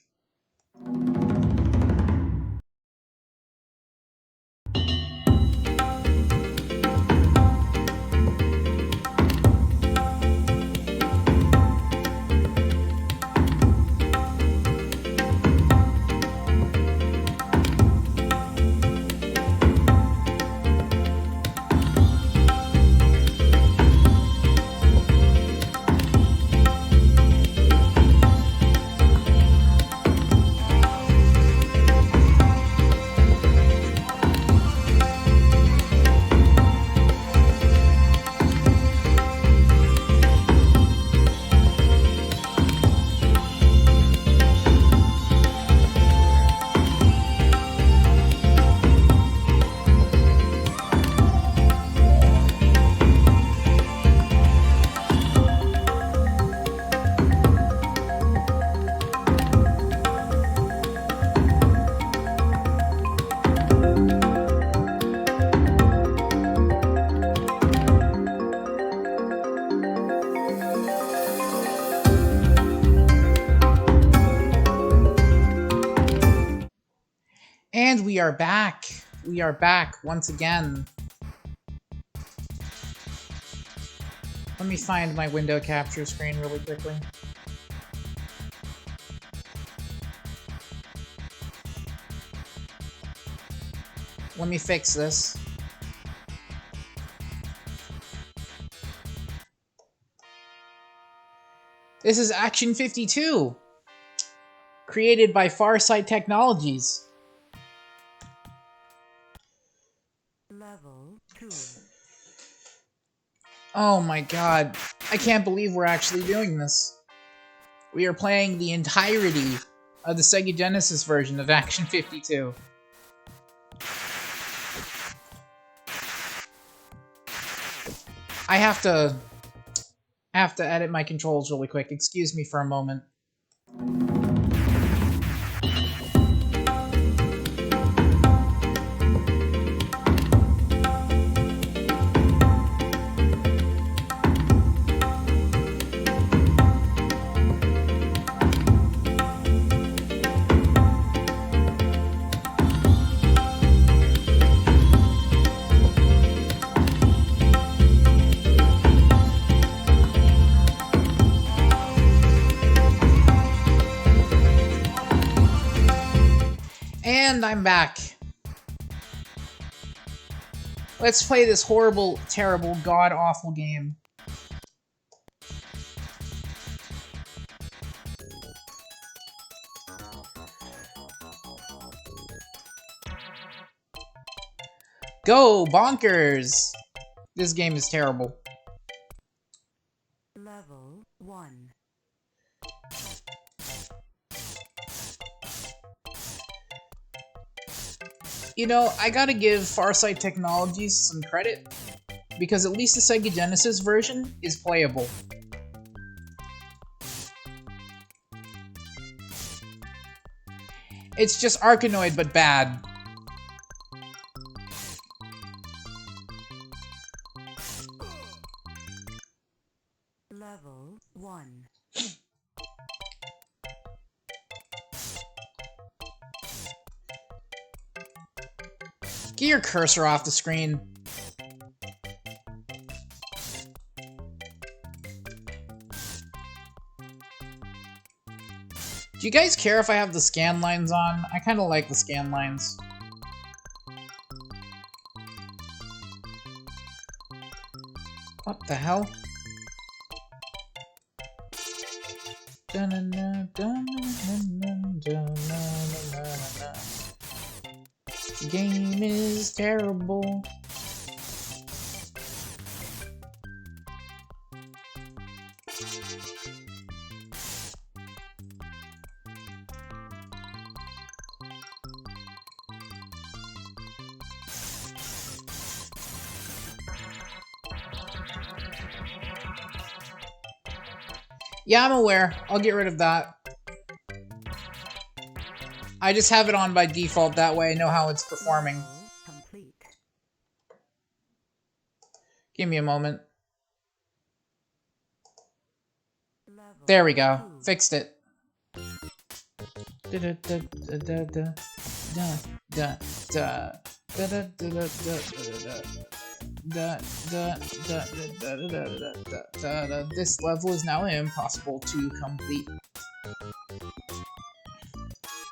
we are back. We are back once again. Let me find my window capture screen really quickly. Let me fix this. This is Action 52, created by Farsight Technologies. Level 2. Oh my god, I can't believe we're actually doing this. We are playing the entirety of the Sega Genesis version of Action 52. I have to edit my controls really quick. Excuse me for a moment. And I'm back. Let's play this horrible, terrible, god-awful game. Go, bonkers! This game is terrible. Level 1. You know, I gotta give Farsight Technologies some credit, because at least the Sega Genesis version is playable. It's just Arkanoid, but bad. Level 1. Get your cursor off the screen. Do you guys care if I have the scan lines on? I kind of like the scan lines. What the hell? The game is terrible. Yeah, I'm aware. I'll get rid of that. I just have it on by default, that way I know how it's performing. Level complete. Give me a moment. Level There we go. 2. Fixed it. This level is now impossible to complete.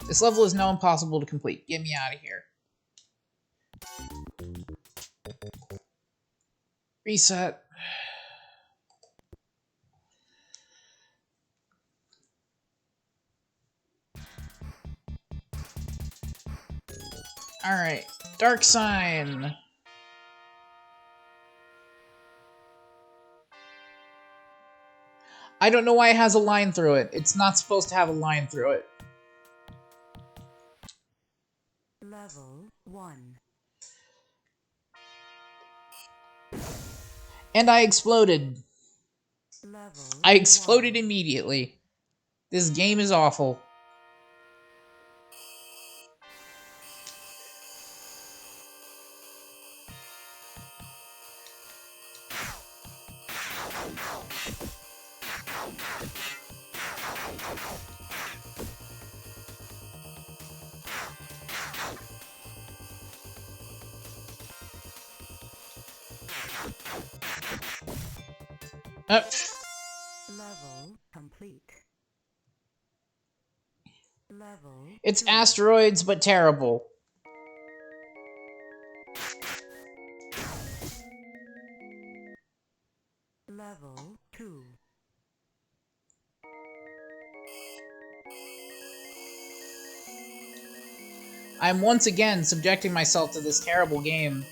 This level is now impossible to complete. Get me out of here. Reset. Alright. Dark Sign. I don't know why it has a line through it. It's not supposed to have a line through it. Level 1. And I exploded. Level I exploded 1. immediately. This game is awful. Level complete. Level It's 2. asteroids, but terrible. Level 2. I'm once again subjecting myself to this terrible game.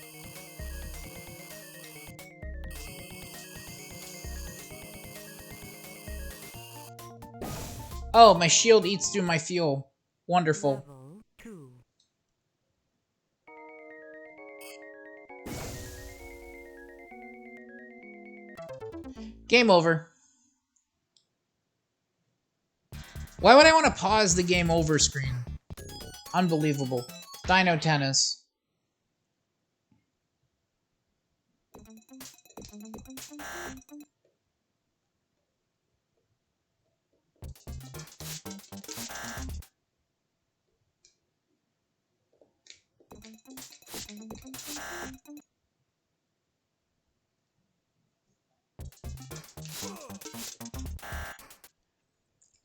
Oh, my shield eats through my fuel. Wonderful. Level 2. Game over. Why would I want to pause the game over screen? Unbelievable. Dino Tennis.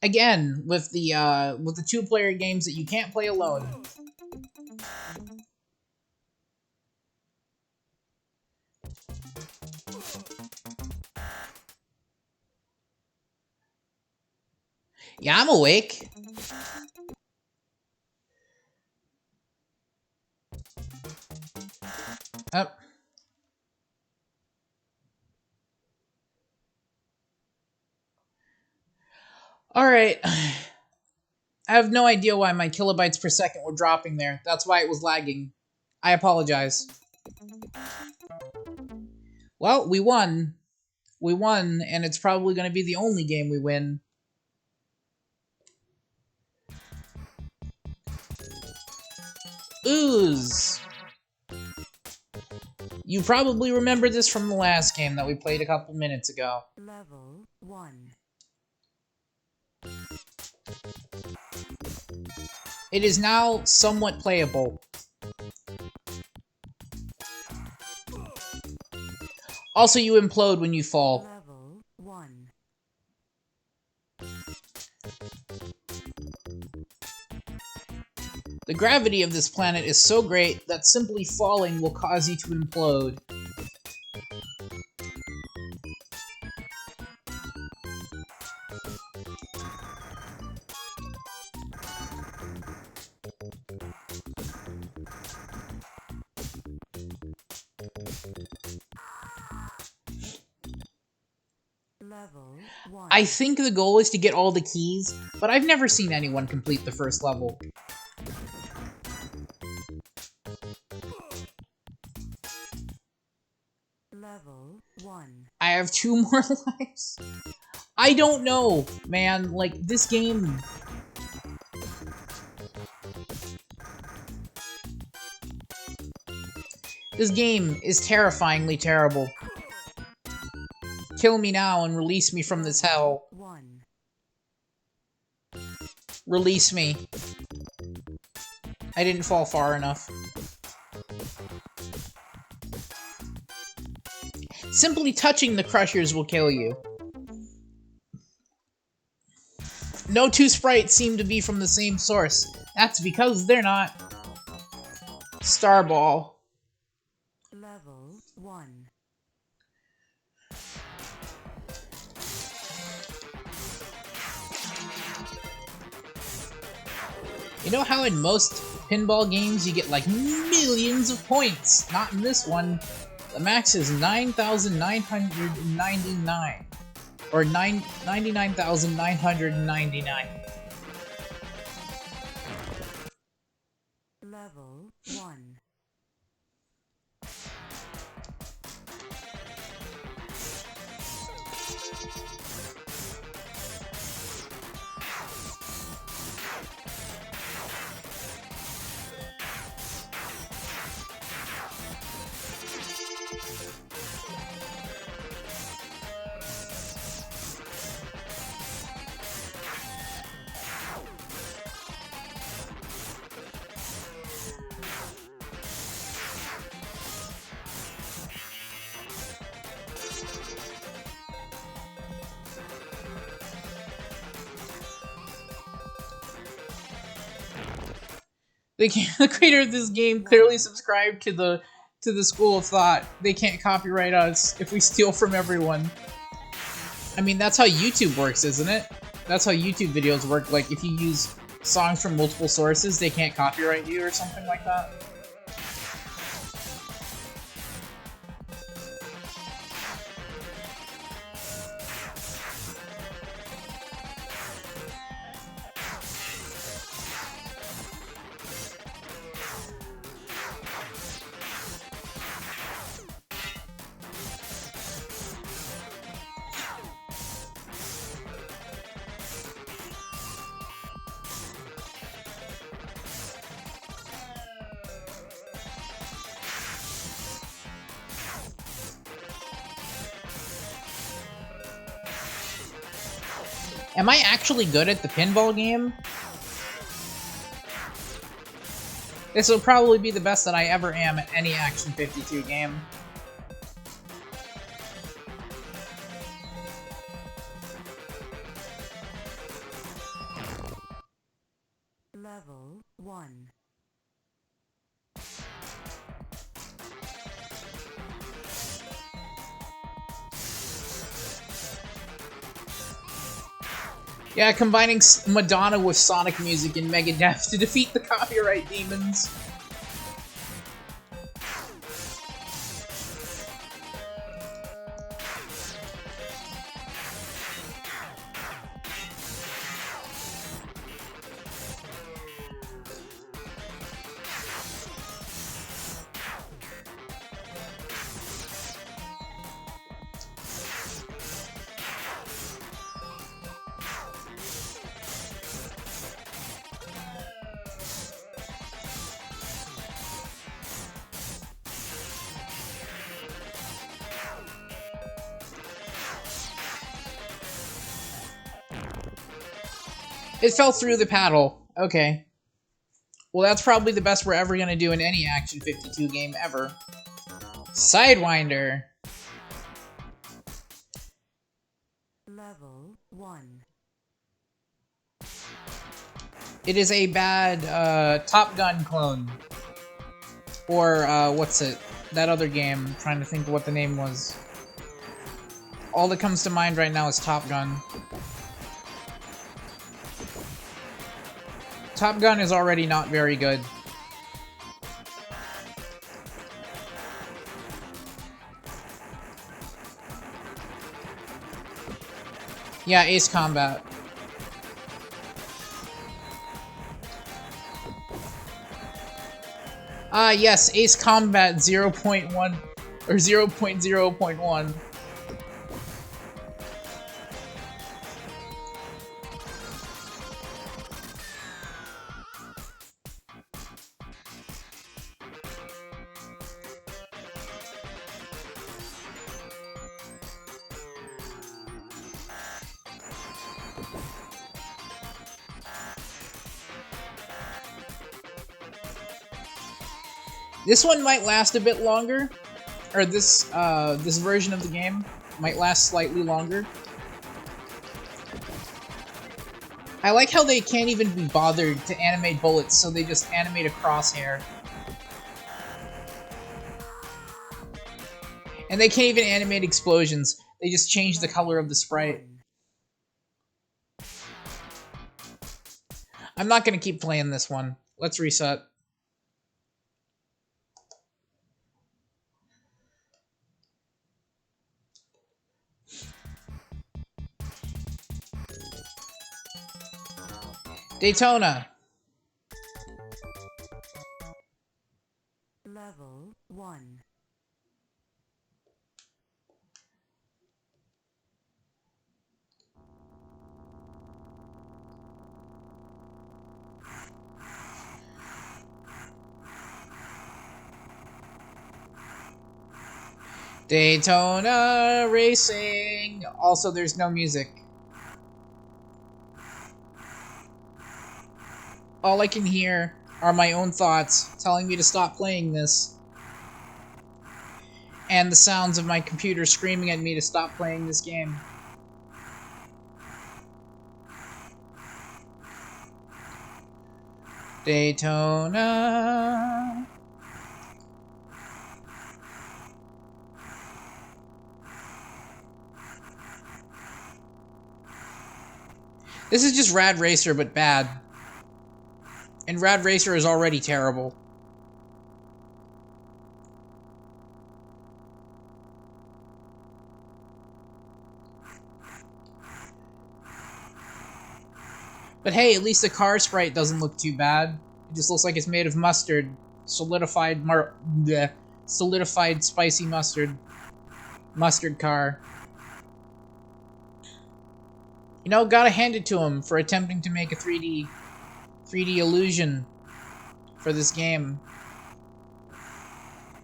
Again, with the 2-player games that you can't play alone. Yeah, I'm awake. Oh. Alright. I have no idea why my kilobytes per second were dropping there. That's why it was lagging. I apologize. Well, we won. We won, and it's probably going to be the only game we win. Ooze. You probably remember this from the last game that we played a couple minutes ago. Level 1. It is now somewhat playable. Also, you implode when you fall. Level 1. The gravity of this planet is so great that simply falling will cause you to implode. Level 1. I think the goal is to get all the keys, but I've never seen anyone complete the first level. Level 1. I have 2 more lives. I don't know, man. Like, this game... This game is terrifyingly terrible. Kill me now and release me from this hell. 1. Release me. I didn't fall far enough. Simply touching the crushers will kill you. No 2 sprites seem to be from the same source. That's because they're not. Starball. Level 1. You know how in most pinball games you get like millions of points? Not in this one. The max is 9,999. Or 99,999. Level 1. The creator of this game clearly subscribed to the school of thought. They can't copyright us if we steal from everyone. I mean, that's how YouTube works, isn't it? That's how YouTube videos work. Like, if you use songs from multiple sources, they can't copyright you or something like that. Am I actually good at the pinball game? This will probably be the best that I ever am at any Action 52 game. Level 1. Yeah, combining Madonna with Sonic music in Megadeth to defeat the copyright demons. It fell through the paddle. Okay. Well, that's probably the best we're ever gonna do in any Action 52 game ever. Sidewinder. Level 1. It is a bad Top Gun clone. Or, what's it? That other game. I'm trying to think of what the name was. All that comes to mind right now is Top Gun. Top Gun is already not very good. Yeah, Ace Combat. Ah, yes, Ace Combat 0.1 or 0.0.1. This one might last a bit longer, or this this version of the game might last slightly longer. I like how they can't even be bothered to animate bullets, so they just animate a crosshair. And they can't even animate explosions, they just change the color of the sprite. I'm not gonna keep playing this one. Let's reset. Daytona. Level 1. Daytona Racing. Also, there's no music. All I can hear are my own thoughts telling me to stop playing this. And the sounds of my computer screaming at me to stop playing this game. Daytona. This is just Rad Racer, but bad. And Rad Racer is already terrible. But hey, at least the car sprite doesn't look too bad. It just looks like it's made of mustard. Solidified spicy mustard. Mustard car. You know, gotta hand it to him for attempting to make a 3D illusion for this game.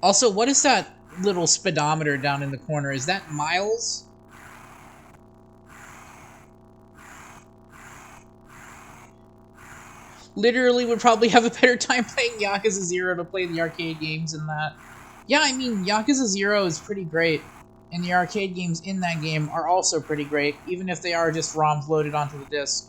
Also, what is that little speedometer down in the corner? Is that miles? Literally would probably have a better time playing Yakuza 0 to play the arcade games in that. Yeah, I mean, Yakuza 0 is pretty great, and the arcade games in that game are also pretty great, even if they are just ROMs loaded onto the disc.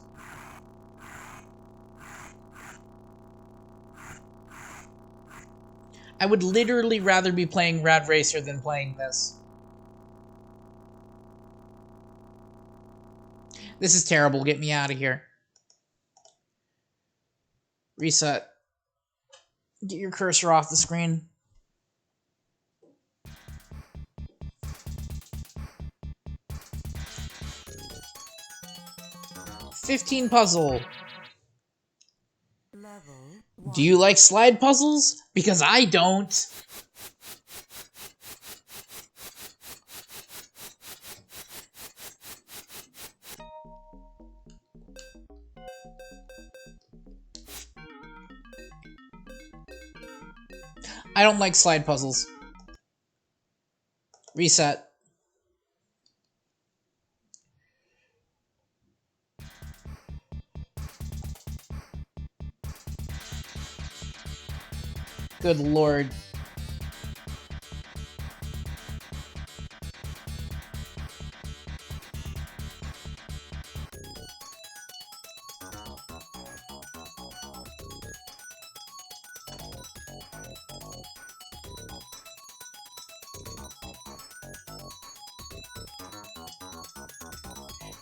I would literally rather be playing Rad Racer than playing this. This is terrible, get me out of here. Reset. Get your cursor off the screen. $15 puzzle. Level 1. Do you like slide puzzles? Because I don't. I don't like slide puzzles. Reset. Good lord.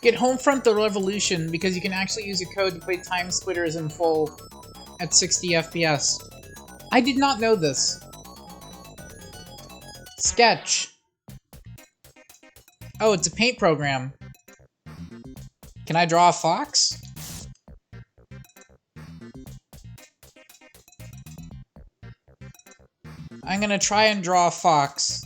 Get Homefront the Revolution because you can actually use a code to play Time Splitters in full at 60 FPS. I did not know this. Sketch. Oh, it's a paint program. Can I draw a fox? I'm gonna try and draw a fox.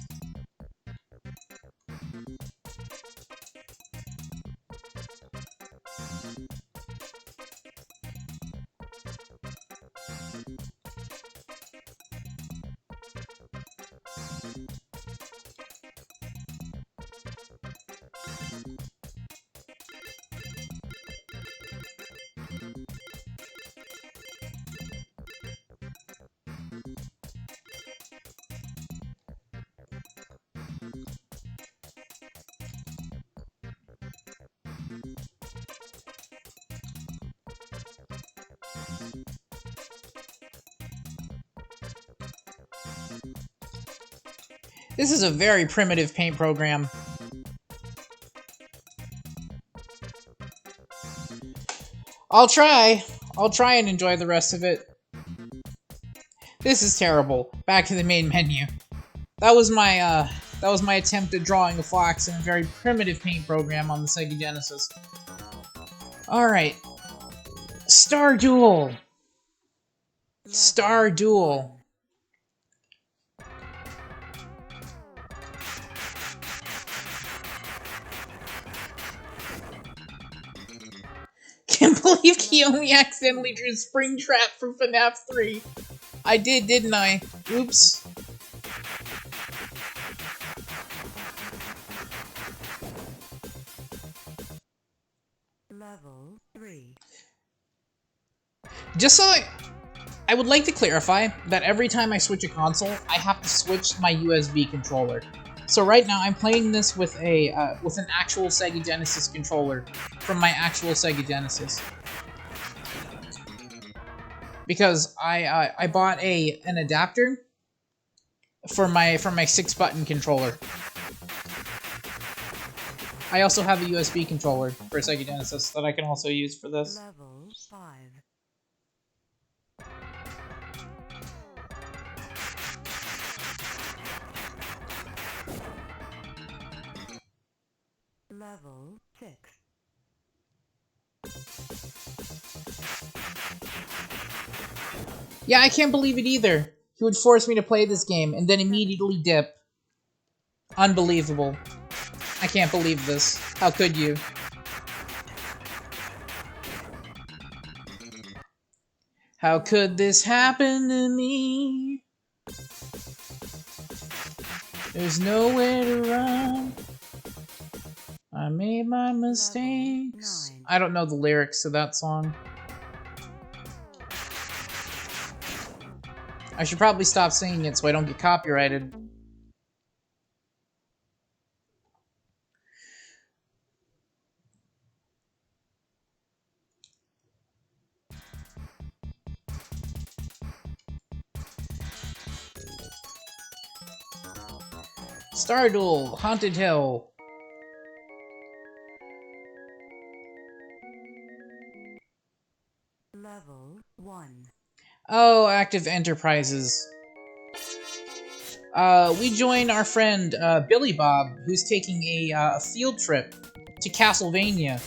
This is a very primitive paint program. I'll try and enjoy the rest of it. This is terrible. Back to the main menu. That was my attempt at drawing a fox in a very primitive paint program on the Sega Genesis. Alright. Star Duel! Star Duel. Can't believe Kiyomi accidentally drew Springtrap from FNAF 3. I did, didn't I? Oops. Level 3. Just so I would like to clarify that every time I switch a console, I have to switch my USB controller. So right now, I'm playing this with an actual Sega Genesis controller from my actual Sega Genesis. because I bought an adapter for my 6-button controller. I also have a USB controller for Sega Genesis that I can also use for this. Level 5. Level 6. Yeah, I can't believe it either. He would force me to play this game and then immediately dip. Unbelievable. I can't believe this. How could you? How could this happen to me? There's nowhere to run. I made my mistakes. I don't know the lyrics to that song. I should probably stop singing it so I don't get copyrighted. Starduel, Haunted Hill. Level 1. Oh, Active Enterprises. We join our friend Billy Bob, who's taking a field trip to Castlevania.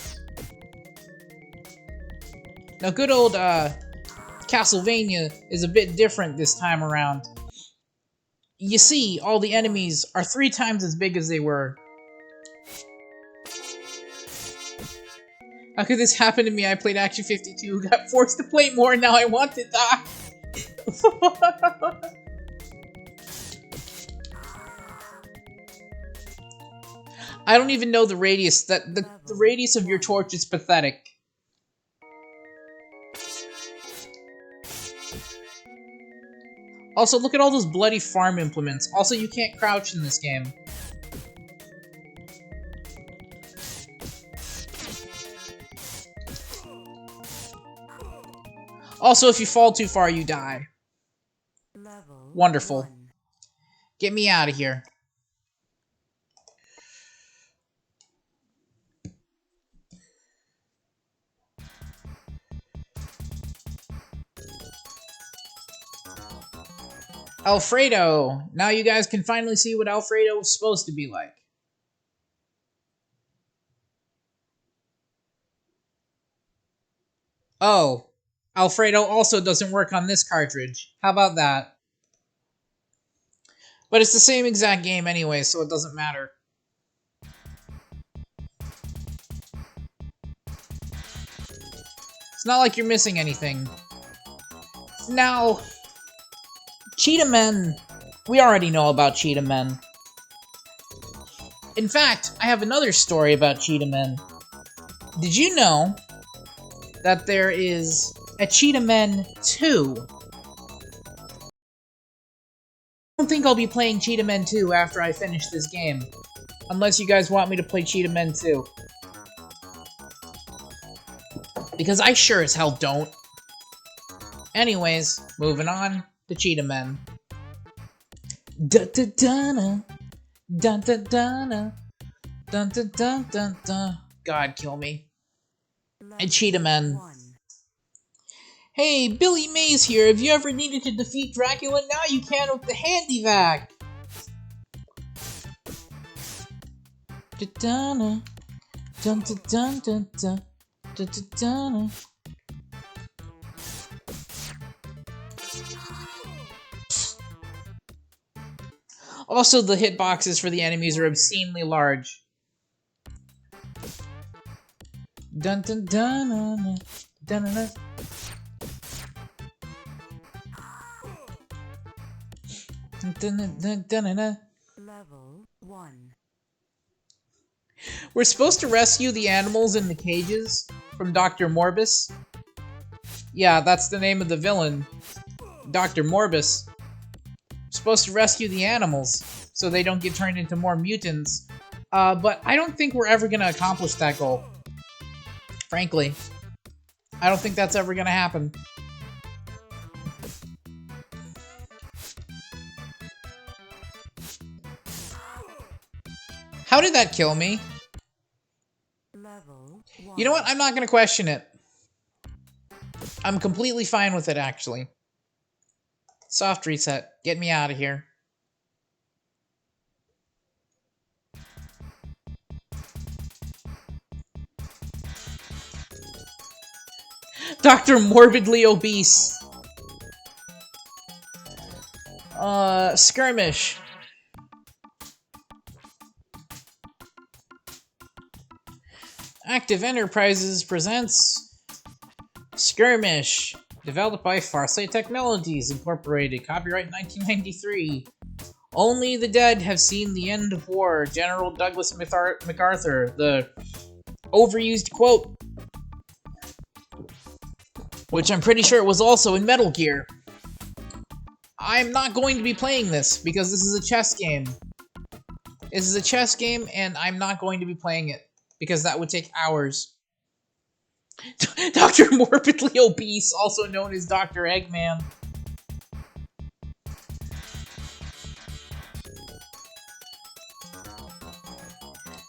Now, good old Castlevania is a bit different this time around. You see, all the enemies are 3 times as big as they were. How could this happen to me? I played Action 52, got forced to play more, and now I want to die. I don't even know the radius. The radius of your torch is pathetic. Also, look at all those bloody farm implements. Also, you can't crouch in this game. Also, if you fall too far, you die. Level Wonderful. 1. Get me out of here. Alfredo! Now you guys can finally see what Alfredo was supposed to be like. Oh, Alfredo also doesn't work on this cartridge. How about that? But it's the same exact game anyway, so it doesn't matter. It's not like you're missing anything. Now, Cheetah Men. We already know about Cheetah Men. In fact, I have another story about Cheetah Men. Did you know that there is a Cheetah Men 2? I don't think I'll be playing Cheetah Men 2 after I finish this game. Unless you guys want me to play Cheetah Men 2. Because I sure as hell don't. Anyways, moving on to Cheetah Men. Da-da-da-na. Dun-da-da-na. Dun-da-dun-dun-dun. God, kill me. And Cheetah Men. 1. Hey, Billy Mays here. Have you ever needed to defeat Dracula? Now you can with the Handy Vac. Da-da-na. Dun-da-dun-dun-dun. Da-da-da-na. Also, the hitboxes for the enemies are obscenely large. Dun dun dun dun dun dun dun. Dun dun dun dun dun. Level 1. We're supposed to rescue the animals in the cages from Dr. Morbus. Yeah, that's the name of the villain. Dr. Morbus. Supposed to rescue the animals so they don't get turned into more mutants. But I don't think we're ever going to accomplish that goal. Frankly. I don't think that's ever going to happen. How did that kill me? Level 1. You know what? I'm not gonna question it. I'm completely fine with it, actually. Soft reset. Get me out of here. Dr. Morbidly Obese. Skirmish. Active Enterprises presents Skirmish. Developed by Farsight Technologies, Incorporated. Copyright 1993. Only the dead have seen the end of war. General Douglas MacArthur. The overused quote. Which I'm pretty sure was also in Metal Gear. I'm not going to be playing this because this is a chess game. This is a chess game and I'm not going to be playing it because that would take hours. Dr. Morbidly Obese, also known as Dr. Eggman.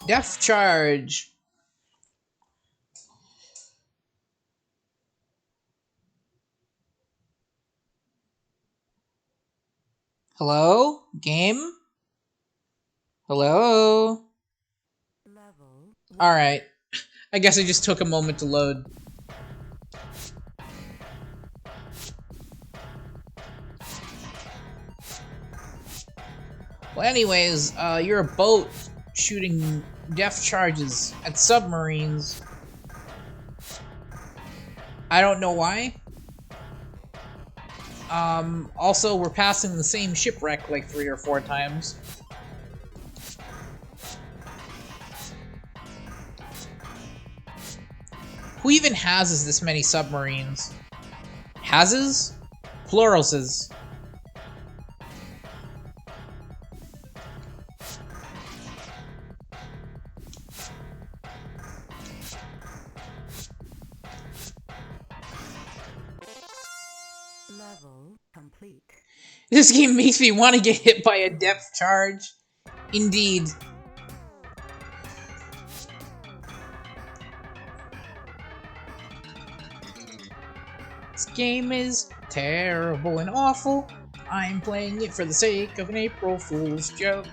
Depth charge. Hello? Game? Hello? Level 1. Alright. I guess I just took a moment to load. Well, anyways, you're a boat shooting depth charges at submarines. I don't know why. Also, we're passing the same shipwreck like 3 or 4 times. Who even has this many submarines? Hases? Pluralses. Level complete. This game makes me want to get hit by a depth charge. Indeed. This game is terrible and awful. I'm playing it for the sake of an April Fool's joke.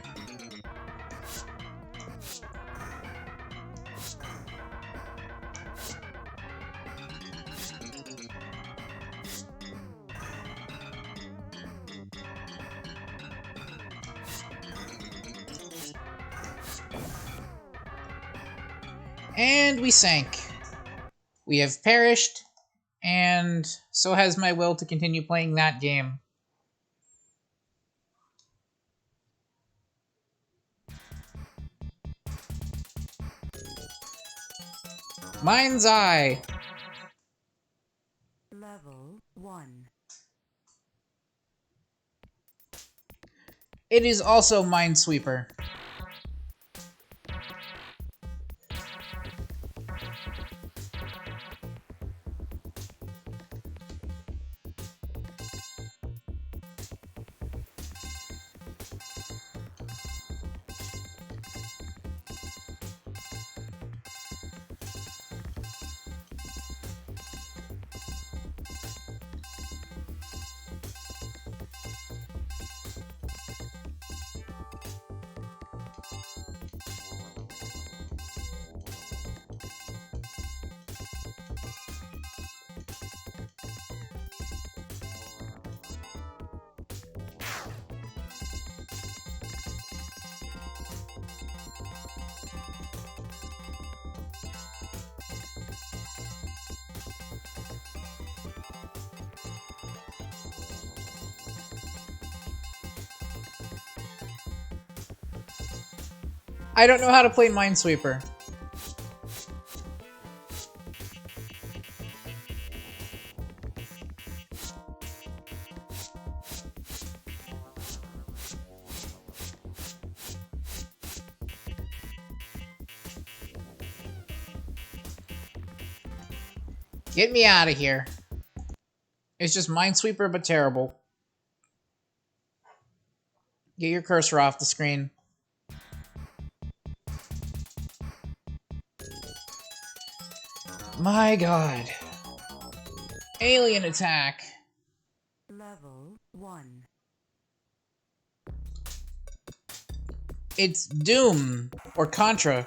And we sank. We have perished, and so has my will to continue playing that game. Mind's Eye. Level 1. It is also Minesweeper. I don't know how to play Minesweeper. Get me out of here. It's just Minesweeper, but terrible. Get your cursor off the screen. My god. Alien attack. Level 1. It's Doom or Contra.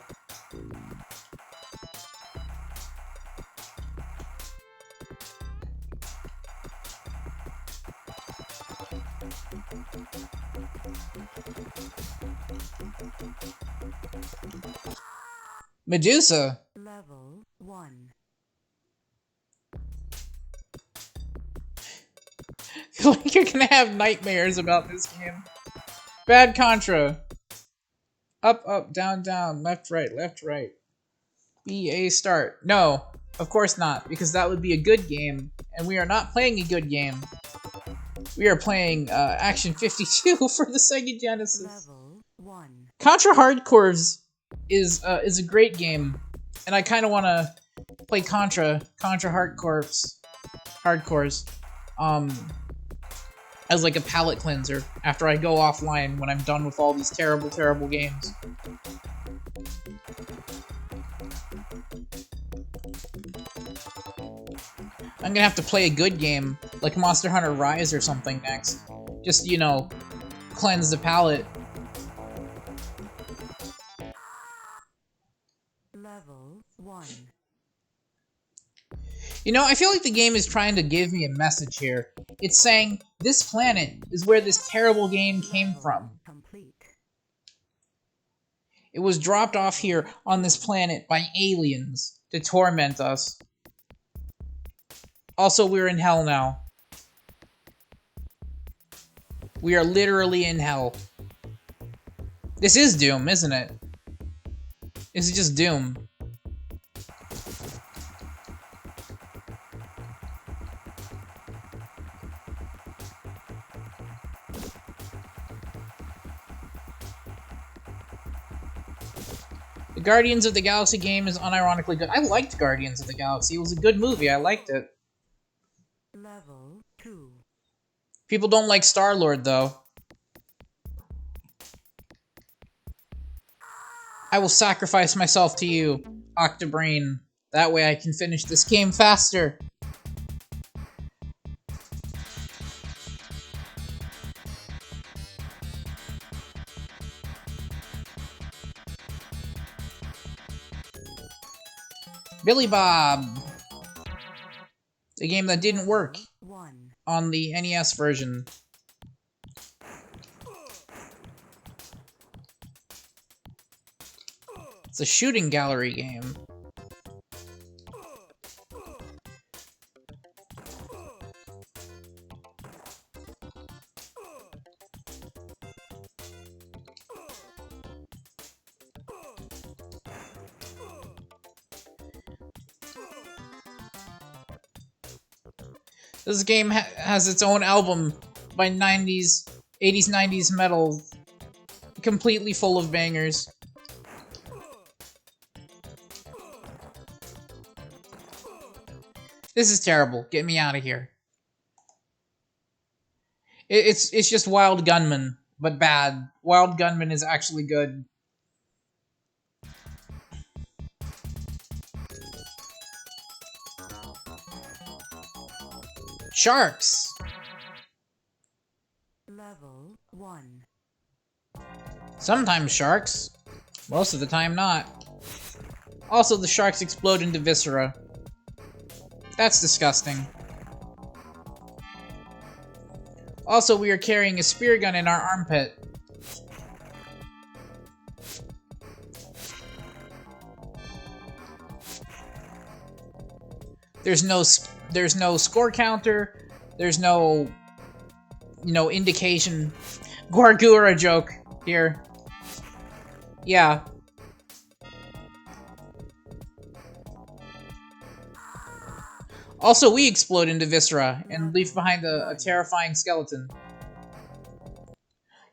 Medusa. Level 1. I feel like you're gonna have nightmares about this game. Bad Contra. Up, up, down, down, left, right, left, right. B, A, start. No, of course not, because that would be a good game, and we are not playing a good game. We are playing Action 52 for the Sega Genesis. Level 1. Contra Hardcores is a great game, and I kind of want to play Contra Hardcores, as like a palate cleanser after I go offline when I'm done with all these terrible, terrible games. I'm gonna have to play a good game, like Monster Hunter Rise or something next. Just, you know, cleanse the palate. Level 1. You know, I feel like the game is trying to give me a message here. It's saying, this planet is where this terrible game came from. Complete. It was dropped off here on this planet by aliens to torment us. Also, we're in hell now. We are literally in hell. This is Doom, isn't it? Is it just Doom? The Guardians of the Galaxy game is unironically good. I liked Guardians of the Galaxy. It was a good movie. I liked it. Level 2. People don't like Star-Lord, though. I will sacrifice myself to you, Octobrain. That way I can finish this game faster. Billy Bob! The game that didn't work 1. on the NES version. It's a shooting gallery game. This game has its own album by 80s, 90s metal, completely full of bangers. This is terrible. Get me out of here. It's just Wild Gunman, but bad. Wild Gunman is actually good. Sharks! Level 1. Sometimes sharks. Most of the time not. Also, the sharks explode into viscera. That's disgusting. Also, we are carrying a spear gun in our armpit. There's no score counter. There's no, indication. Gorgura joke here. Yeah. Also, we explode into viscera and leave behind a terrifying skeleton.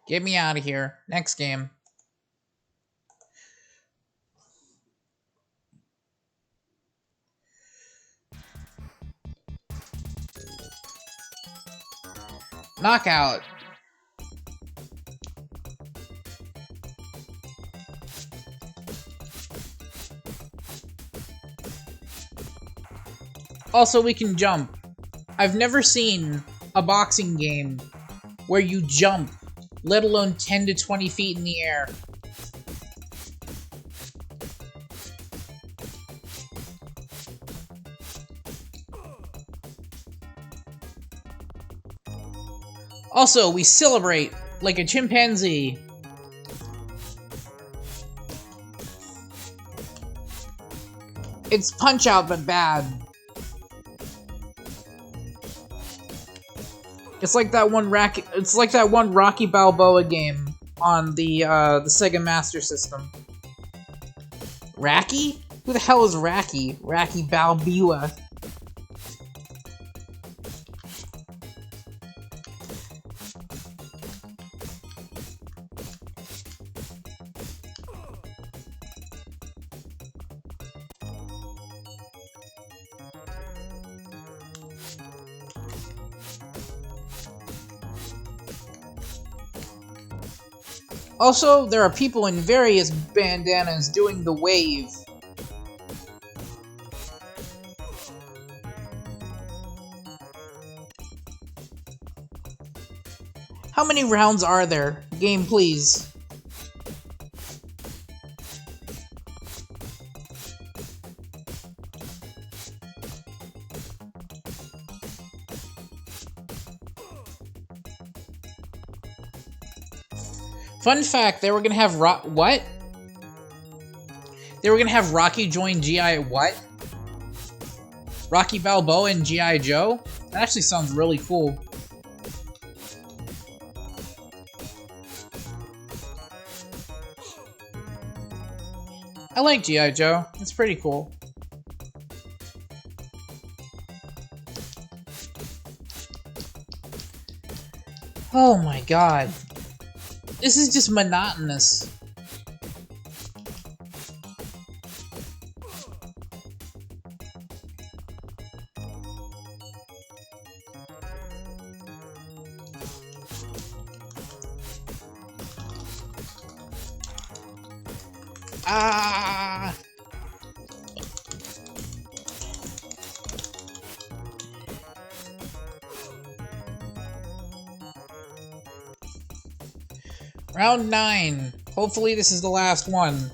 Get me out of here. Next game. Knockout. Also, we can jump. I've never seen a boxing game where you jump, let alone 10 to 20 feet in the air. Also, we celebrate like a chimpanzee. It's Punch-Out, but bad. It's like that one Rocky Balboa game on the Sega Master System. Racky? Who the hell is Racky? Rocky Balboa. Also, there are people in various bandanas doing the wave. How many rounds are there? Game, please. Fun fact, they were gonna have what? They were gonna have Rocky join G.I. what? Rocky Balboa and G.I. Joe? That actually sounds really cool. I like G.I. Joe. It's pretty cool. Oh my god. This is just monotonous. Ah! Round 9. Hopefully this is the last one.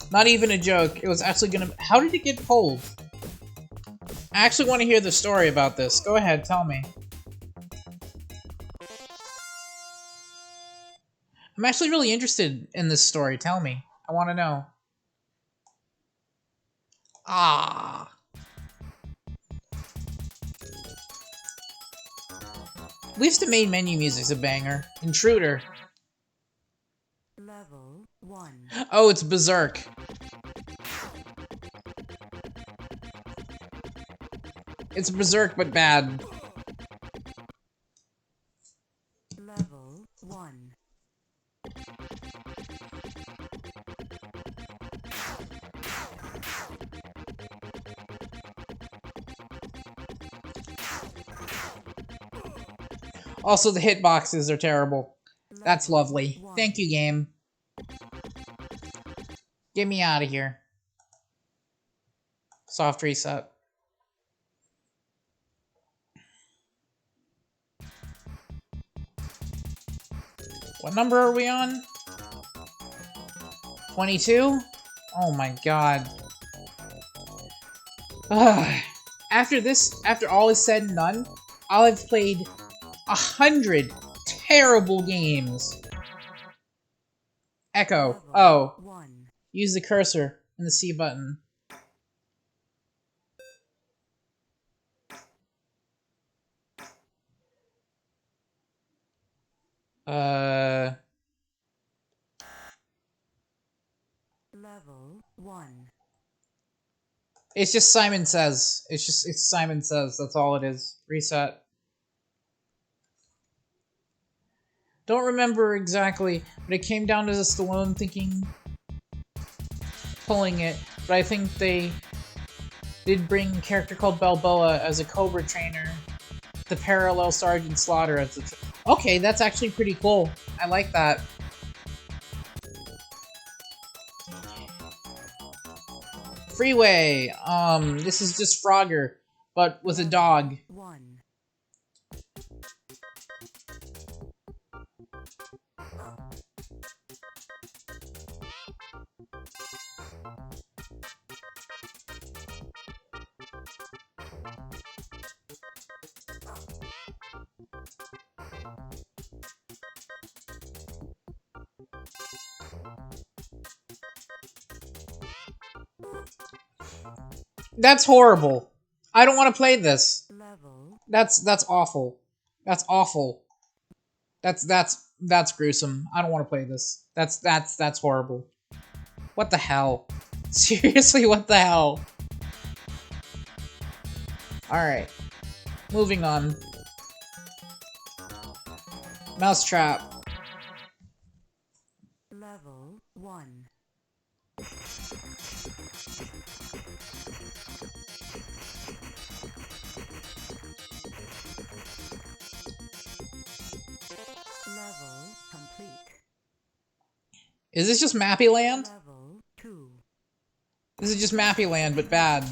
Not even a joke. It was actually gonna... How did it get pulled? I actually want to hear the story about this. Go ahead, tell me. I'm actually really interested in this story. Tell me. I want to know. Ah. At least the main menu music's a banger. Intruder. Level 1. Oh, it's Berserk. It's Berserk, but bad. Level 1. Also, the hitboxes are terrible. That's lovely. Thank you, game. Get me out of here. Soft reset. What number are we on? 22? Oh my god. Ugh. After all is said and done, I'll have played 100 terrible games. Echo. Oh. Use the cursor and the C button. Level 1. It's just Simon Says. It's Simon Says. That's all it is. Reset. Don't remember exactly, but it came down to the Stallone pulling it. But I think they did bring a character called Balboa as a Cobra trainer to parallel Sergeant Slaughter as the... Okay, that's actually pretty cool. I like that. Freeway. This is just Frogger, but with a dog. 1. That's horrible. I don't want to play this. Level That's awful. That's awful. That's gruesome. I don't want to play this. That's horrible. What the hell? Seriously, what the hell? Alright. Moving on. Mousetrap. Level 1. Level complete. Is this just Mappy Land? Level 2. This is just Mappy Land, but bad.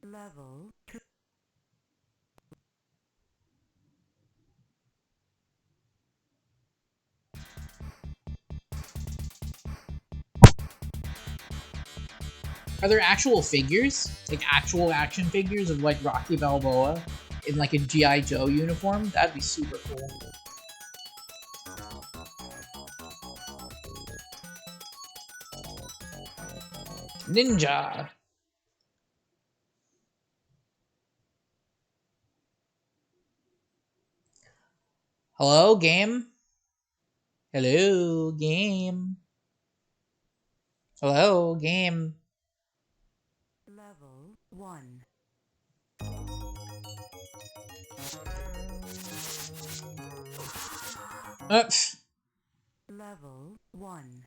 Level 2. Are there actual figures? Like actual action figures of like Rocky Balboa in like a G.I. Joe uniform? That'd be super cool. Ninja. Hello, game? Hello, game. Hello, game. Level 1. Pff. Level 1.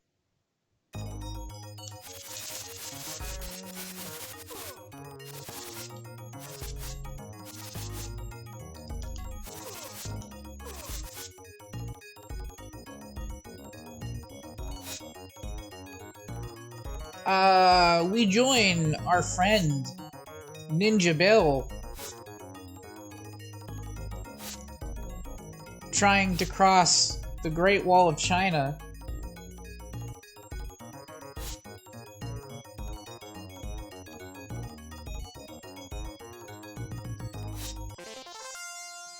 We join our friend, Ninja Bill, trying to cross the Great Wall of China.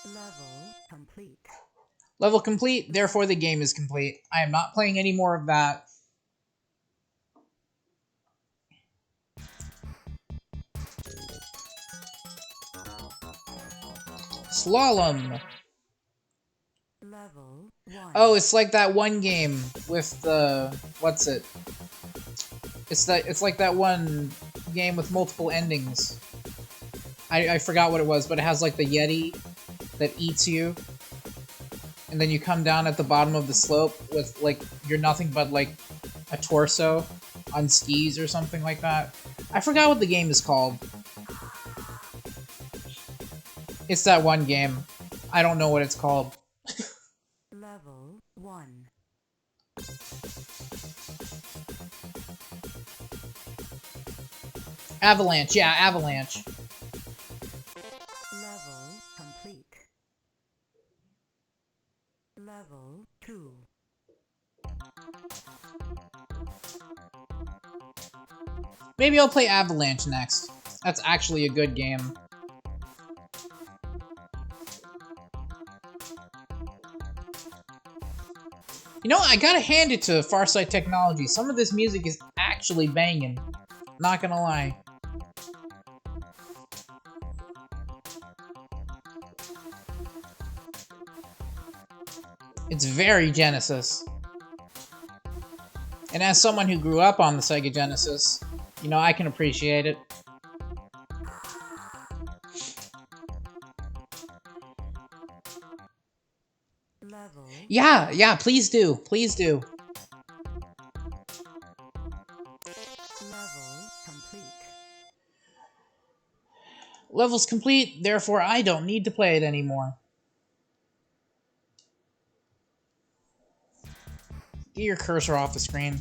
Level complete. Level complete, therefore the game is complete. I am not playing any more of that. Slalom. Level 1. Oh, it's like that one game with the what's it? It's like that one game with multiple endings. I forgot what it was, but it has like the Yeti that eats you. And then you come down at the bottom of the slope with like you're nothing but like a torso on skis or something like that. I forgot what the game is called. It's that one game. I don't know what it's called. Level 1. Avalanche, yeah, Avalanche. Level complete. Level 2. Maybe I'll play Avalanche next. That's actually a good game. You know, I gotta hand it to Farsight Technology. Some of this music is actually banging. Not gonna lie. It's very Genesis. And as someone who grew up on the Sega Genesis, you know, I can appreciate it. Level. Yeah, please do. Please do. Level complete. Level's complete, therefore I don't need to play it anymore. Get your cursor off the screen.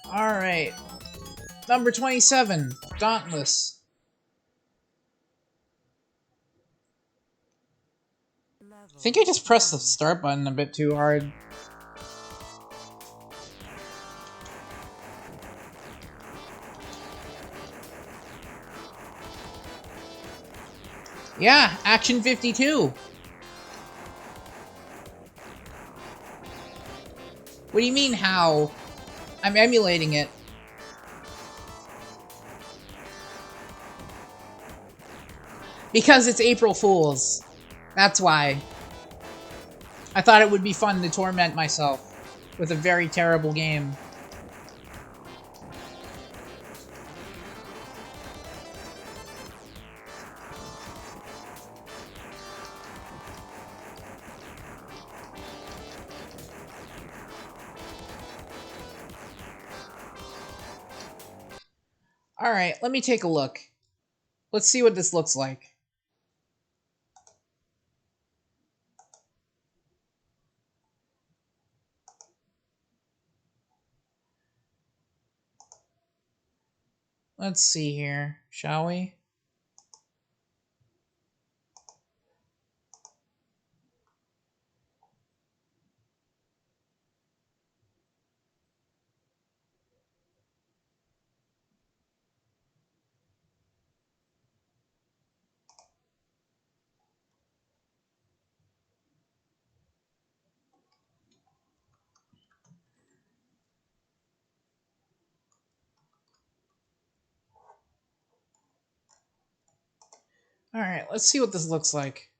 Alright. Number 27, Dauntless. I think I just pressed the start button a bit too hard. Yeah, Action 52. What do you mean, how? I'm emulating it. Because it's April Fool's. That's why. I thought it would be fun to torment myself with a very terrible game. Alright, let me take a look. Let's see what this looks like. Let's see here, shall we? Alright, let's see what this looks like.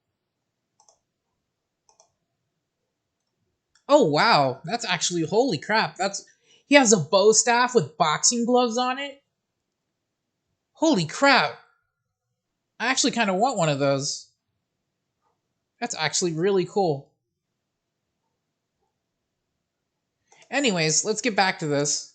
Oh wow, that's actually, holy crap, that's... He has a bow staff with boxing gloves on it? Holy crap! I actually kind of want one of those. That's actually really cool. Anyways, let's get back to this.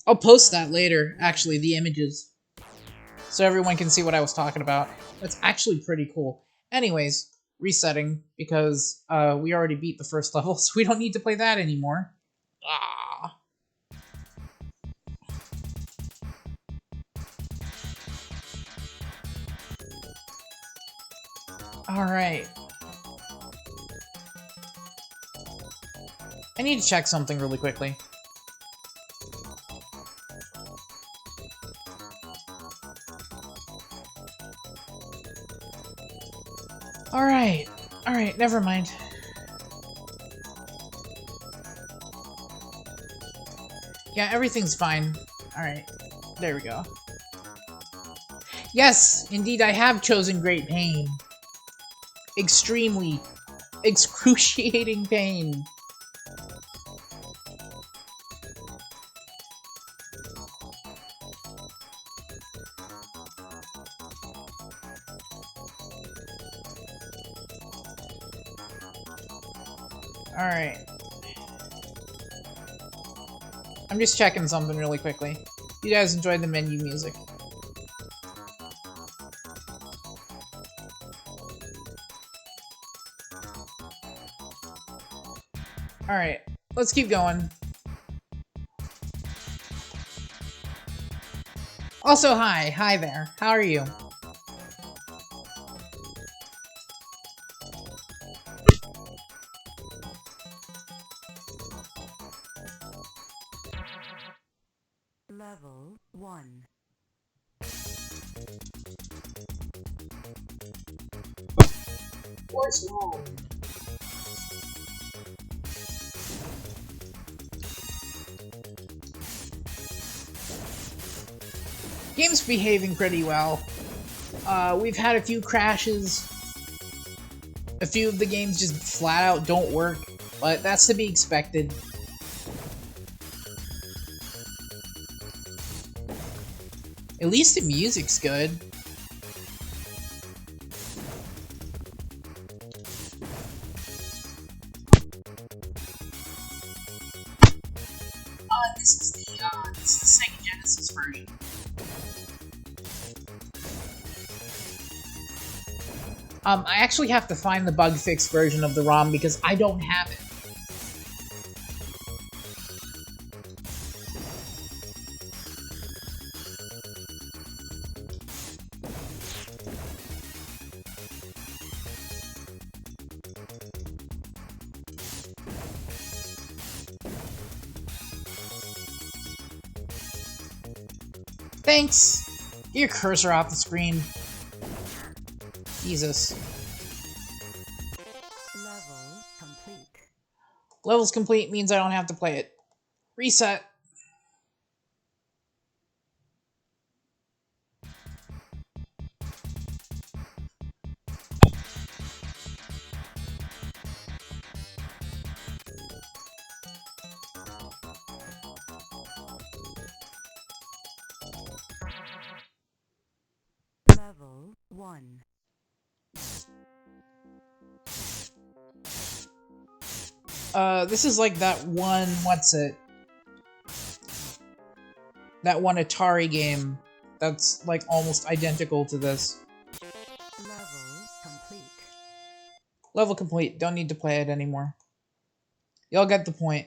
I'll post that later, actually, the images. So everyone can see what I was talking about. That's actually pretty cool. Anyways, resetting, because we already beat the first level, so we don't need to play that anymore. Ah. Alright. I need to check something really quickly. Alright, never mind. Yeah, everything's fine. Alright, there we go. Yes, indeed I have chosen great pain. Extremely, excruciating pain. Alright. I'm just checking something really quickly. You guys enjoyed the menu music. Alright, let's keep going. Also, hi there. How are you? Level 1. What's wrong? Game's behaving pretty well. We've had a few crashes. A few of the games just flat out don't work, but that's to be expected. At least the music's good. I actually have to find the bug fix version of the ROM because I don't have it. Thanks! Get your cursor off the screen. Jesus. Level complete. Levels complete means I don't have to play it. Reset. Level 1. This is like that one, what's it? That one Atari game that's like almost identical to this. Level complete. Level complete, don't need to play it anymore. Y'all get the point.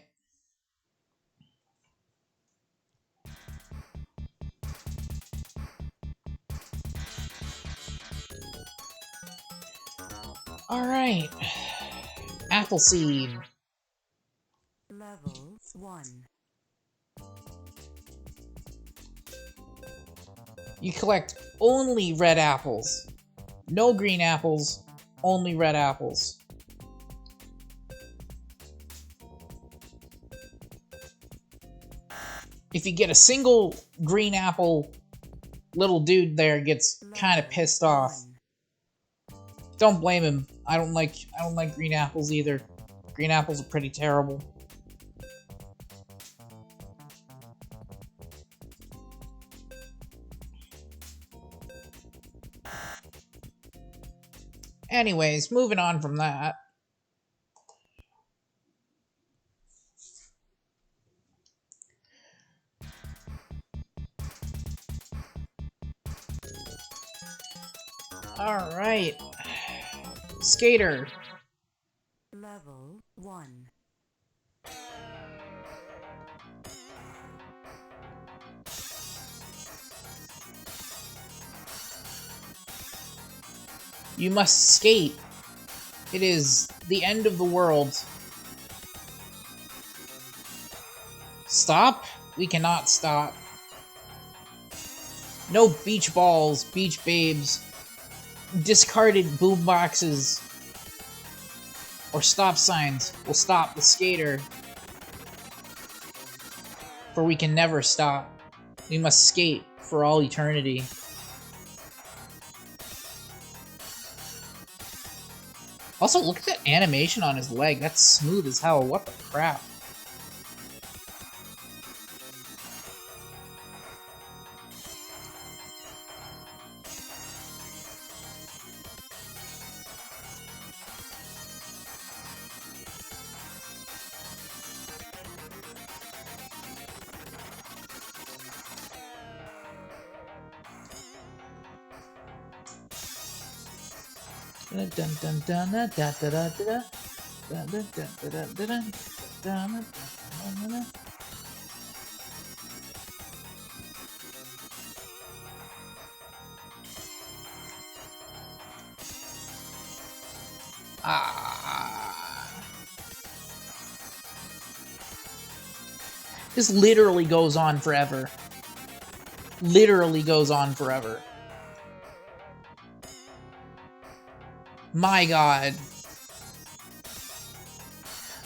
Alright. Appleseed. Level 1. You collect only red apples. No green apples, only red apples. If you get a single green apple, little dude there gets kind of pissed off. Don't blame him. I don't like green apples either. Green apples are pretty terrible. Anyways, moving on from that. Alright. Skater. Level 1. You must skate. It is the end of the world. Stop? We cannot stop. No beach balls, beach babes, discarded boomboxes, or stop signs will stop the skater. For we can never stop. We must skate for all eternity. Also, look at that animation on his leg. That's smooth as hell. What the crap? This literally goes on forever. Literally goes on forever. My god.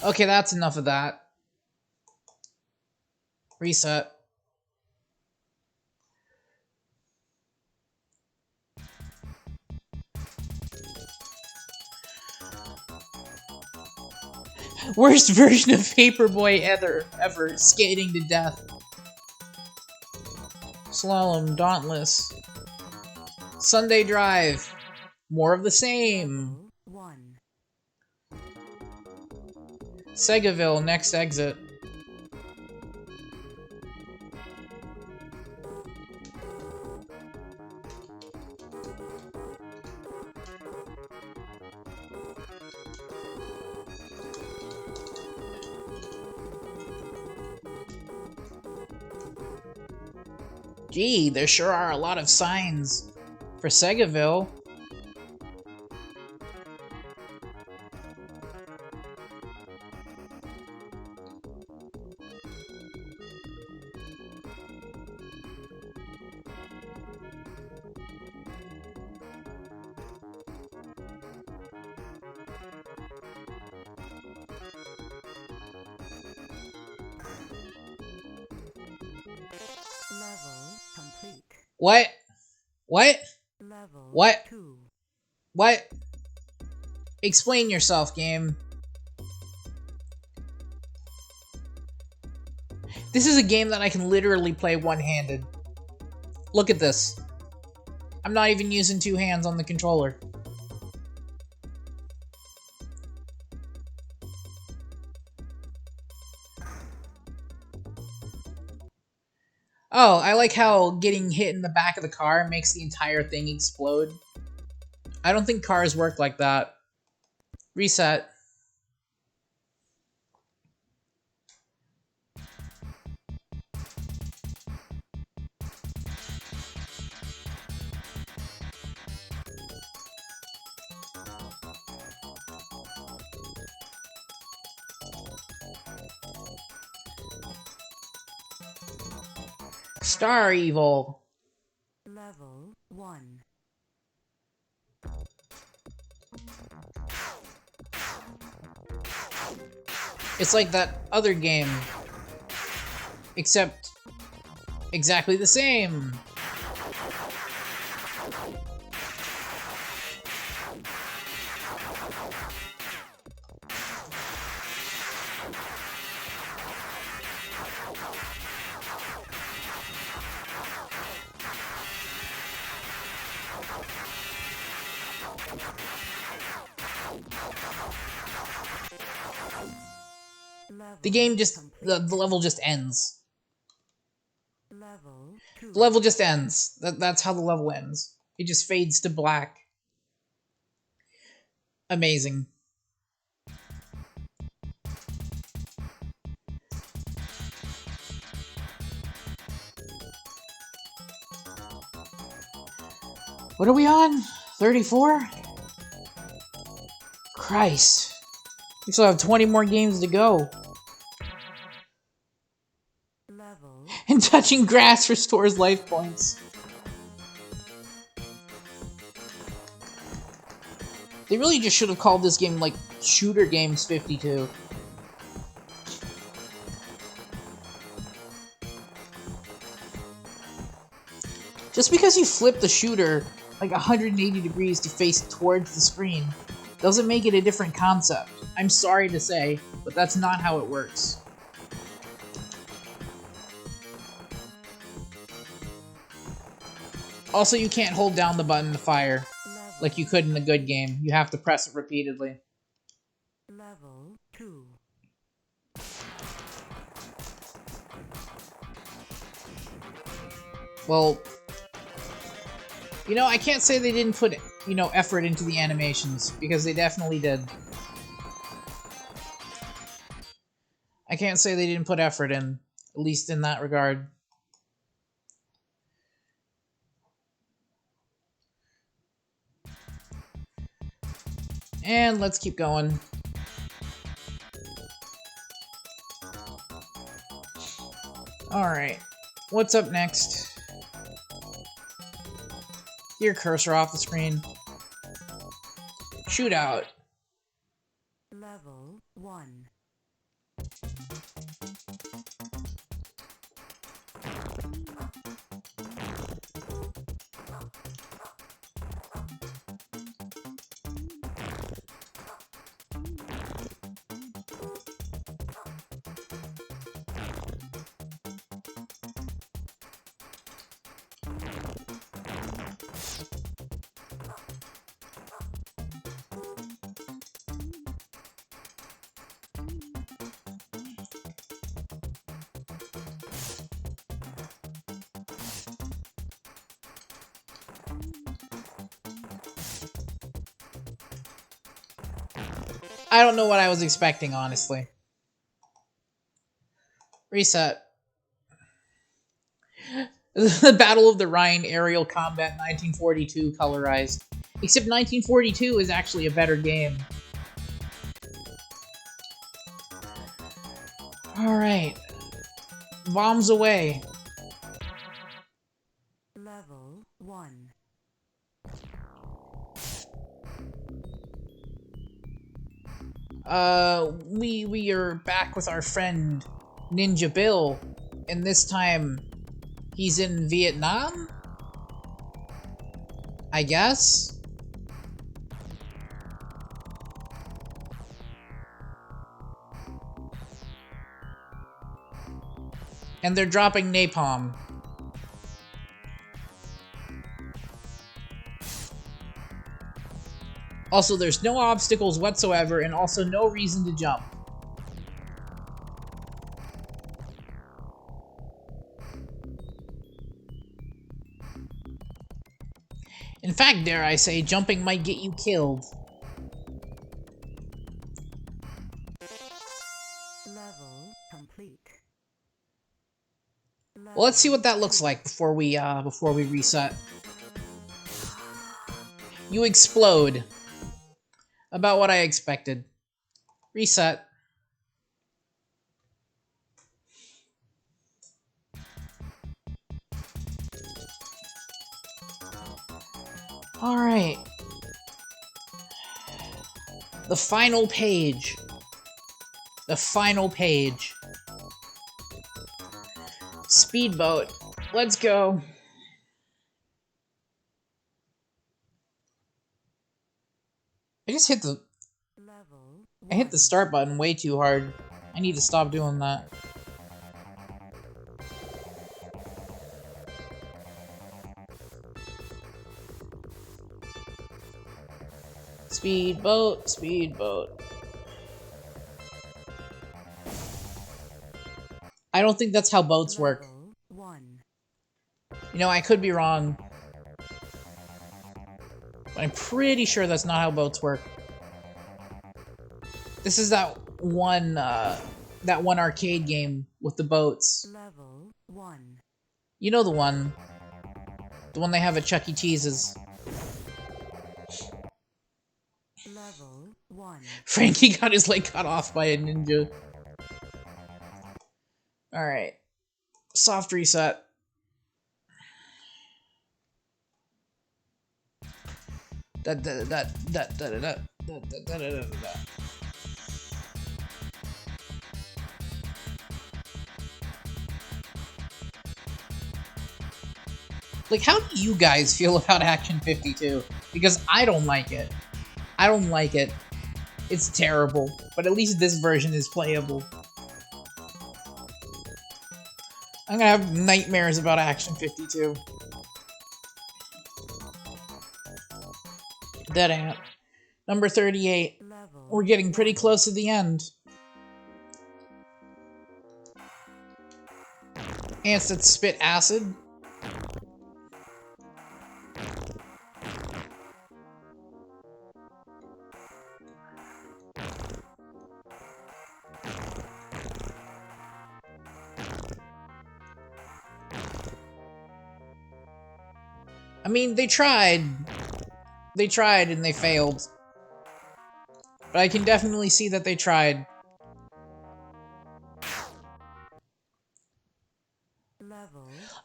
Okay, that's enough of that. Reset. Worst version of Paperboy ever. Skating to death. Slalom, Dauntless. Sunday Drive. More of the same. Level 1. Segaville, next exit. Gee, there sure are a lot of signs for Segaville. Level complete. What? What? Level What? 2. What? Explain yourself, game. This is a game that I can literally play one-handed. Look at this. I'm not even using two hands on the controller. Oh, I like how getting hit in the back of the car makes the entire thing explode. I don't think cars work like that. Reset. Star Evil. Level 1. It's like that other game, except exactly the same. The game just, the level just ends. Level 2. The level just ends. That's how the level ends. It just fades to black. Amazing. What are we on? 34? Christ. We still have 20 more games to go. Level And touching grass restores life points. They really just should have called this game like Shooter Games 52. Just because you flip the shooter like 180 degrees to face towards the screen doesn't make it a different concept. I'm sorry to say, but that's not how it works. Also, you can't hold down the button to fire like you could in a good game. You have to press it repeatedly. Level 2. Well, you know, I can't say they didn't put, you know, effort into the animations, because they definitely did. I can't say they didn't put effort in, at least in that regard. And let's keep going. Alright, what's up next? Get your cursor off the screen. Shootout. Level 1. I don't know what I was expecting, honestly. Reset. The Battle of the Rhine aerial combat 1942 colorized. Except 1942 is actually a better game. Alright. Bombs away. Level 1. We are back with our friend Ninja Bill, and this time he's in Vietnam? I guess? And they're dropping napalm. Also, there's no obstacles whatsoever, and also no reason to jump. In fact, dare I say, jumping might get you killed. Level complete. Well, let's see what that looks like before we reset. You explode. About what I expected. Reset. Alright. The final page. The final page. Speedboat. Let's go. I just hit the... I hit the start button way too hard. I need to stop doing that. Speedboat, speedboat. I don't think that's how boats work. You know, I could be wrong. But I'm pretty sure that's not how boats work. This is that one arcade game with the boats. Level 1. You know the one. The one they have at Chuck E. Cheese's. Level 1. Frankie got his leg cut off by a ninja. Alright. Soft reset. Like, how do you guys feel about Action 52? Because I don't like it. I don't like it. It's terrible. But at least this version is playable. I'm gonna have nightmares about Action 52. Dead ant. Number 38. We're getting pretty close to the end. Ants that spit acid. I mean, they tried. They tried and they failed. But I can definitely see that they tried.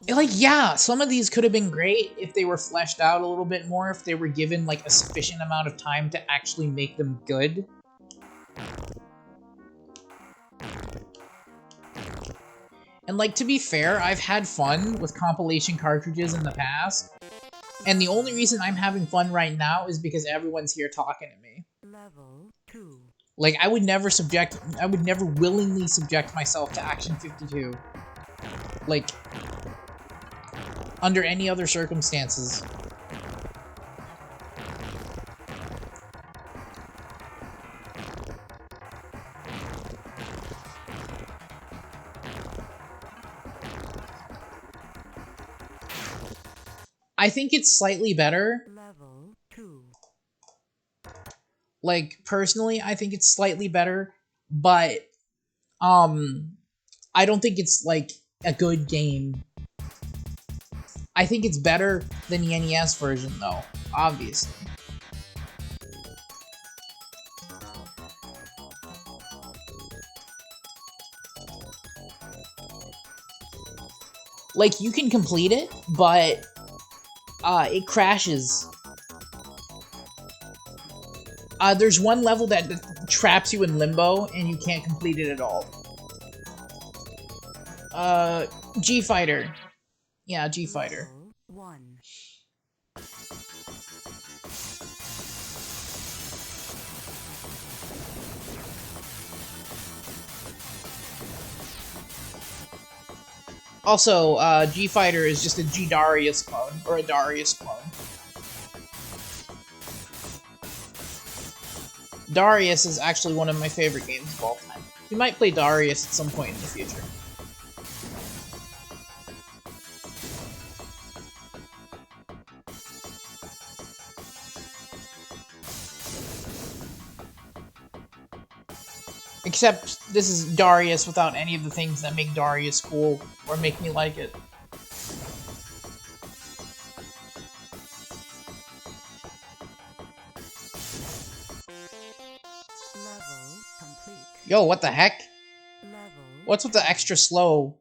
Like, yeah, some of these could have been great if they were fleshed out a little bit more, if they were given, like, a sufficient amount of time to actually make them good. And, like, to be fair, I've had fun with compilation cartridges in the past. And the only reason I'm having fun right now is because everyone's here talking to me. Level 2. Like, I would never willingly subject myself to Action 52. Like, under any other circumstances. I think it's slightly better. Level 2. Like, personally, I think it's slightly better, but I don't think it's like a good game. I think it's better than the NES version, though, obviously. Like, you can complete it, but it crashes. There's one level that traps you in limbo, and you can't complete it at all. G-Fighter. Yeah, G-Fighter. Level 1. Also, G-Fighter is just a G-Darius clone, or a Darius clone. Darius is actually one of my favorite games of all time. We might play Darius at some point in the future. Except, this is Darius without any of the things that make Darius cool, or make me like it. Level complete. Yo, what the heck? Level What's with the extra slow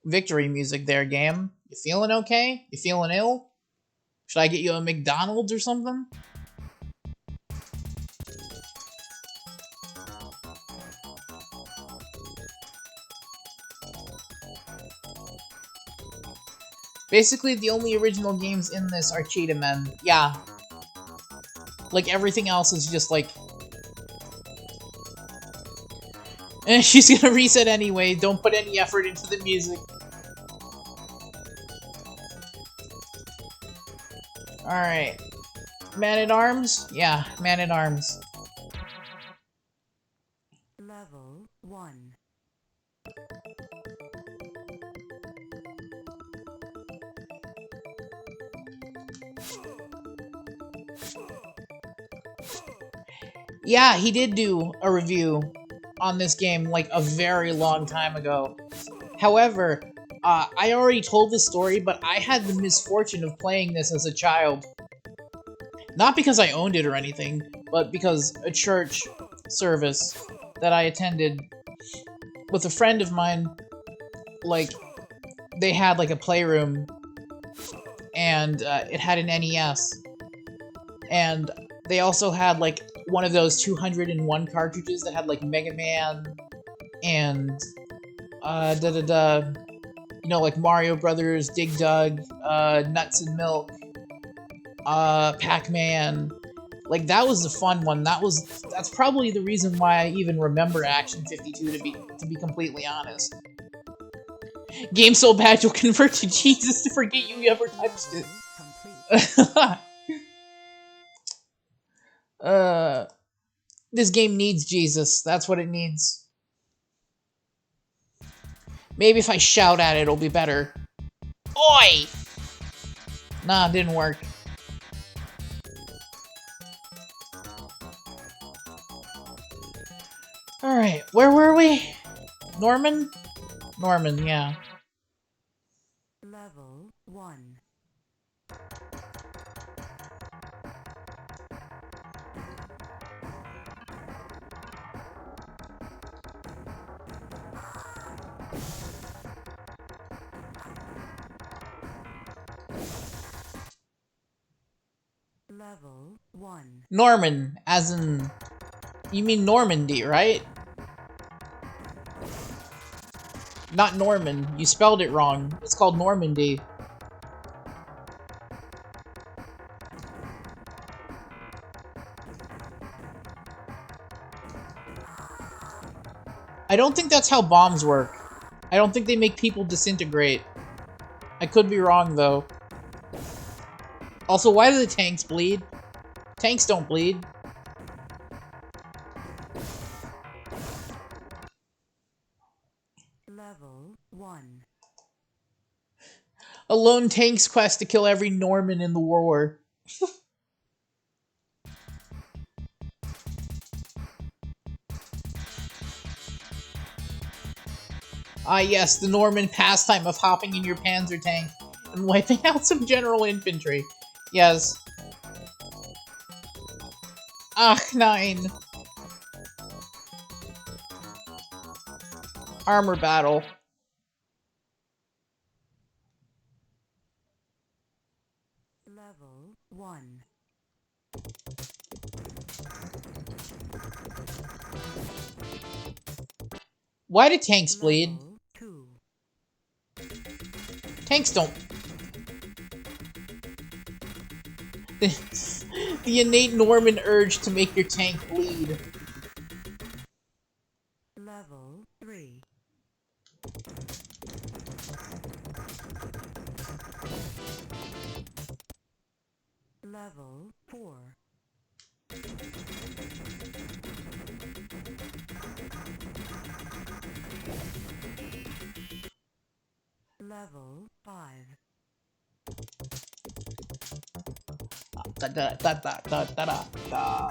victory music there, game? You feeling okay? You feeling ill? Should I get you a McDonald's or something? Basically, the only original games in this are Cheetah Men. Yeah. Like, everything else is just like... And she's gonna reset anyway, don't put any effort into the music. Alright. Man-at-Arms? Yeah, Man-at-Arms. Level 1. Yeah, he did do a review on this game, like, a very long time ago. However, I already told the story, but I had the misfortune of playing this as a child. Not because I owned it or anything, but because a church service that I attended with a friend of mine, like, they had, like, a playroom, and it had an NES. And they also had, like, one of those 201 cartridges that had, like, Mega Man and, you know, like Mario Brothers, Dig Dug, Nuts and Milk, Pac-Man. Like, that was the fun one. That's probably the reason why I even remember Action 52, to be completely honest. Game so bad you'll convert to Jesus to forget you ever touched it. Complete. This game needs Jesus. That's what it needs. Maybe if I shout at it, it'll be better. Oi! Nah, didn't work. Alright, where were we? Norman? Norman, yeah. Level 1. Level 1. Norman, as in... You mean Normandy, right? Not Norman. You spelled it wrong. It's called Normandy. I don't think that's how bombs work. I don't think they make people disintegrate. I could be wrong, though. Also, why do the tanks bleed? Tanks don't bleed. Level 1. A lone tank's quest to kill every Norman in the war. Ah yes, the Norman pastime of hopping in your Panzer tank And wiping out some general infantry. Yes. Ach, nine. Armor battle. Level 1. Why do tanks bleed? Level 2. Tanks don't. The innate Norman urge to make your tank bleed. Level 3. Level 4. Level 5. Da, da, da, da, da, da, da, da.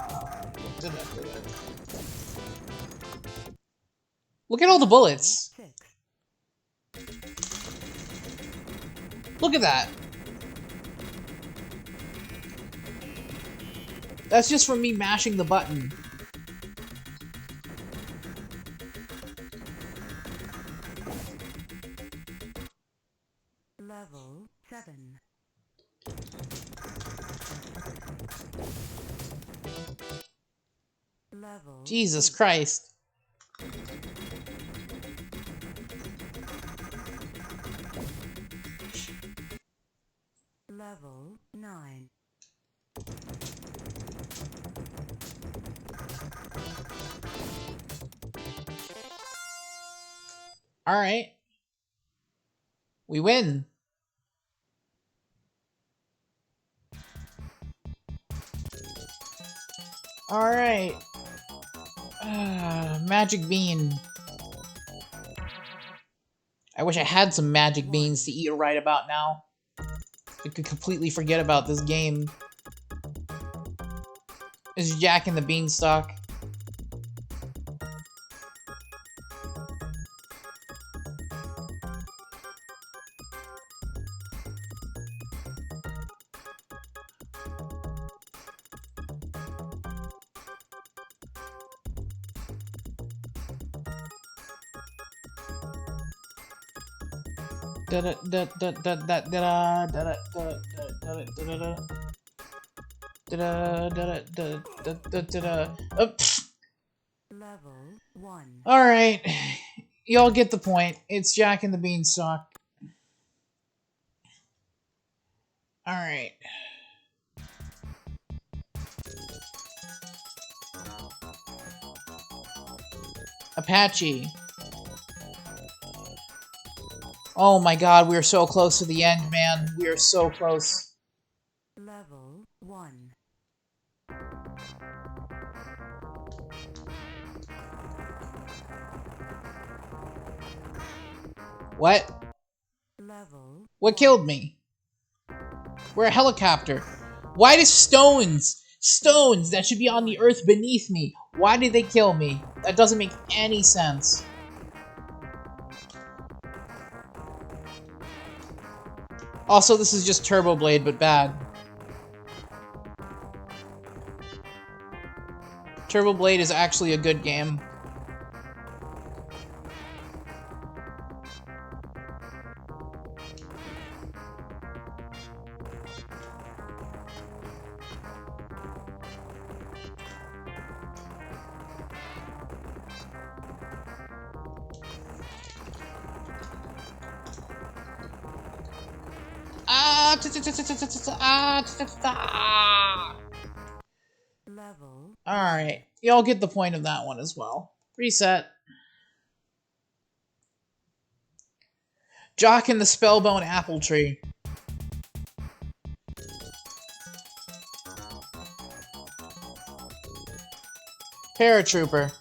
Look at all the bullets. 6. Look at that. That's just from me mashing the button. Level 7. Level Jesus 8. Christ. Level 9. Alright. We win. Alright. Magic bean. I wish I had some magic beans to eat right about now. I could completely forget about this game. Is Jack and the Beanstalk. Level 1. Alright. Y'all get the point. It's Jack and the Beanstalk. Alright. Apache. Oh my god, we are so close to the end, man. We are so close. Level 1. What? Level What killed me? We're a helicopter. Why does stones that should be on the earth beneath me, why did they kill me? That doesn't make any sense. Also, this is just Turbo Blade, but bad. Turbo Blade is actually a good game. Level. Alright, y'all get the point of that one as well. Reset. Jock and the Spellbone Apple Tree. Paratrooper.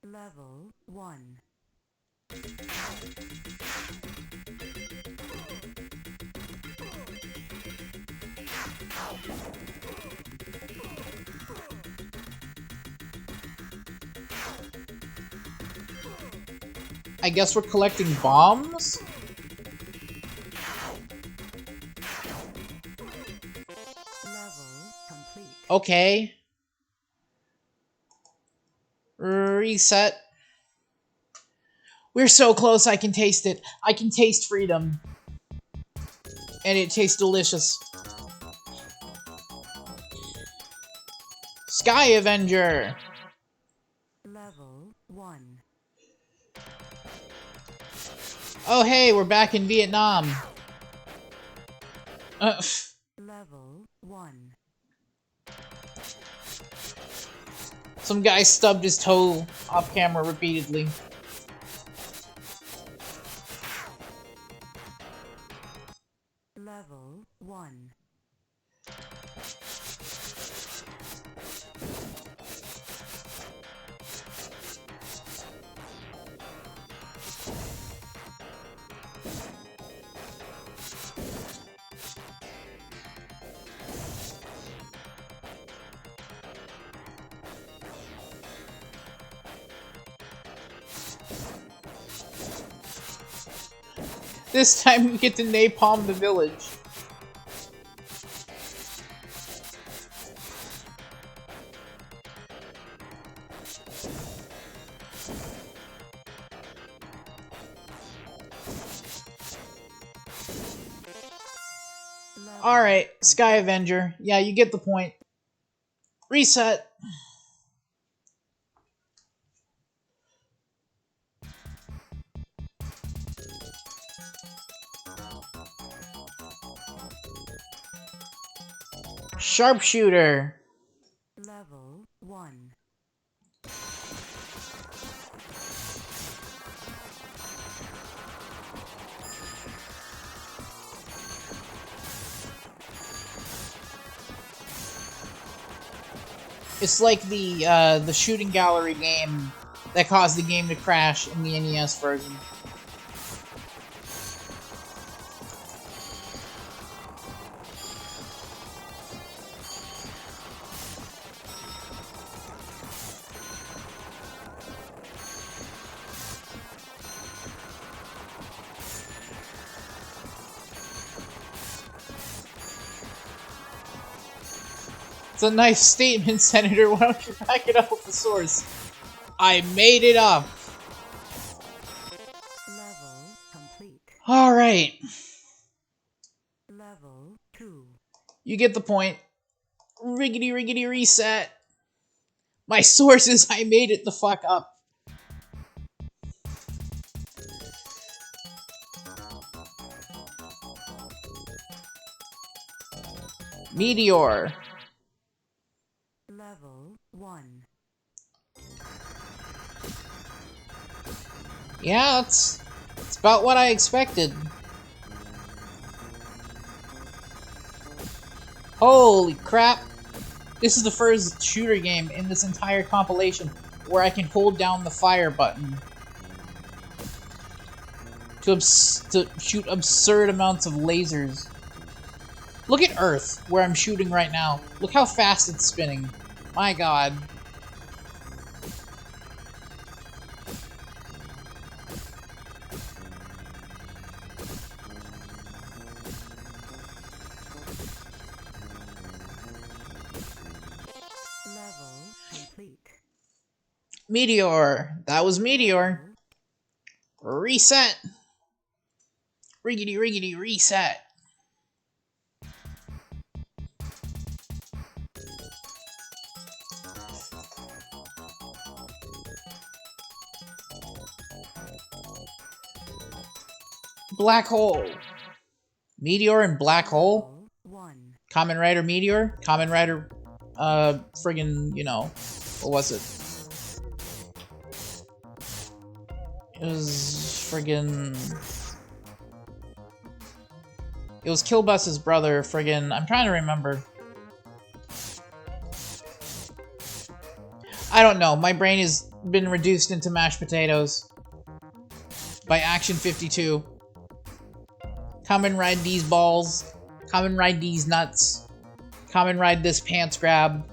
Level 1. I guess we're collecting bombs? Level complete. Okay. Reset. We're so close, I can taste it. I can taste freedom. And it tastes delicious. Sky Avenger! Level 1. Oh hey, we're back in Vietnam. Level 1. Some guy stubbed his toe off camera repeatedly. Level 1. This time we get to napalm the village. Alright, Sky Avenger. Yeah, you get the point. Reset. Sharpshooter. Level 1. It's like the shooting gallery game that caused the game to crash in the NES version. It's a nice statement, Senator. Why don't you back it up with the source? I made it up. Level complete. Alright. Level 2. You get the point. Riggedy riggedy reset. My source is I made it the fuck up. Meteor. Level 1. Yeah, it's about what I expected. Holy crap. This is the first shooter game in this entire compilation where I can hold down the fire button to shoot absurd amounts of lasers. Look at Earth, where I'm shooting right now. Look how fast it's spinning. My god. Level complete. Meteor. That was Meteor. Reset. Riggedy riggedy reset. Black hole. Meteor and black hole? Level 1. Kamen Rider Meteor? Kamen Rider, friggin', you know, what was it? It was friggin'... It was Killbus's brother, friggin', I'm trying to remember. I don't know, my brain has been reduced into mashed potatoes. By Action 52. Come and ride these balls. Come and ride these nuts. Come and ride this pants grab.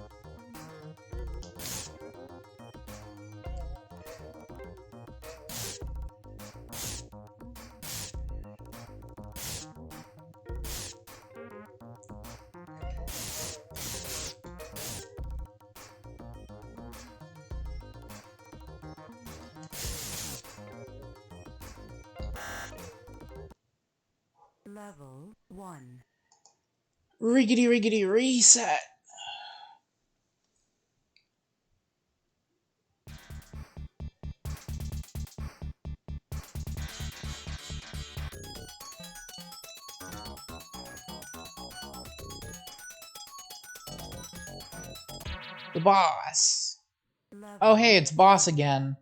Level 1. Riggedy riggedy reset. The boss. Level Oh hey, it's boss again.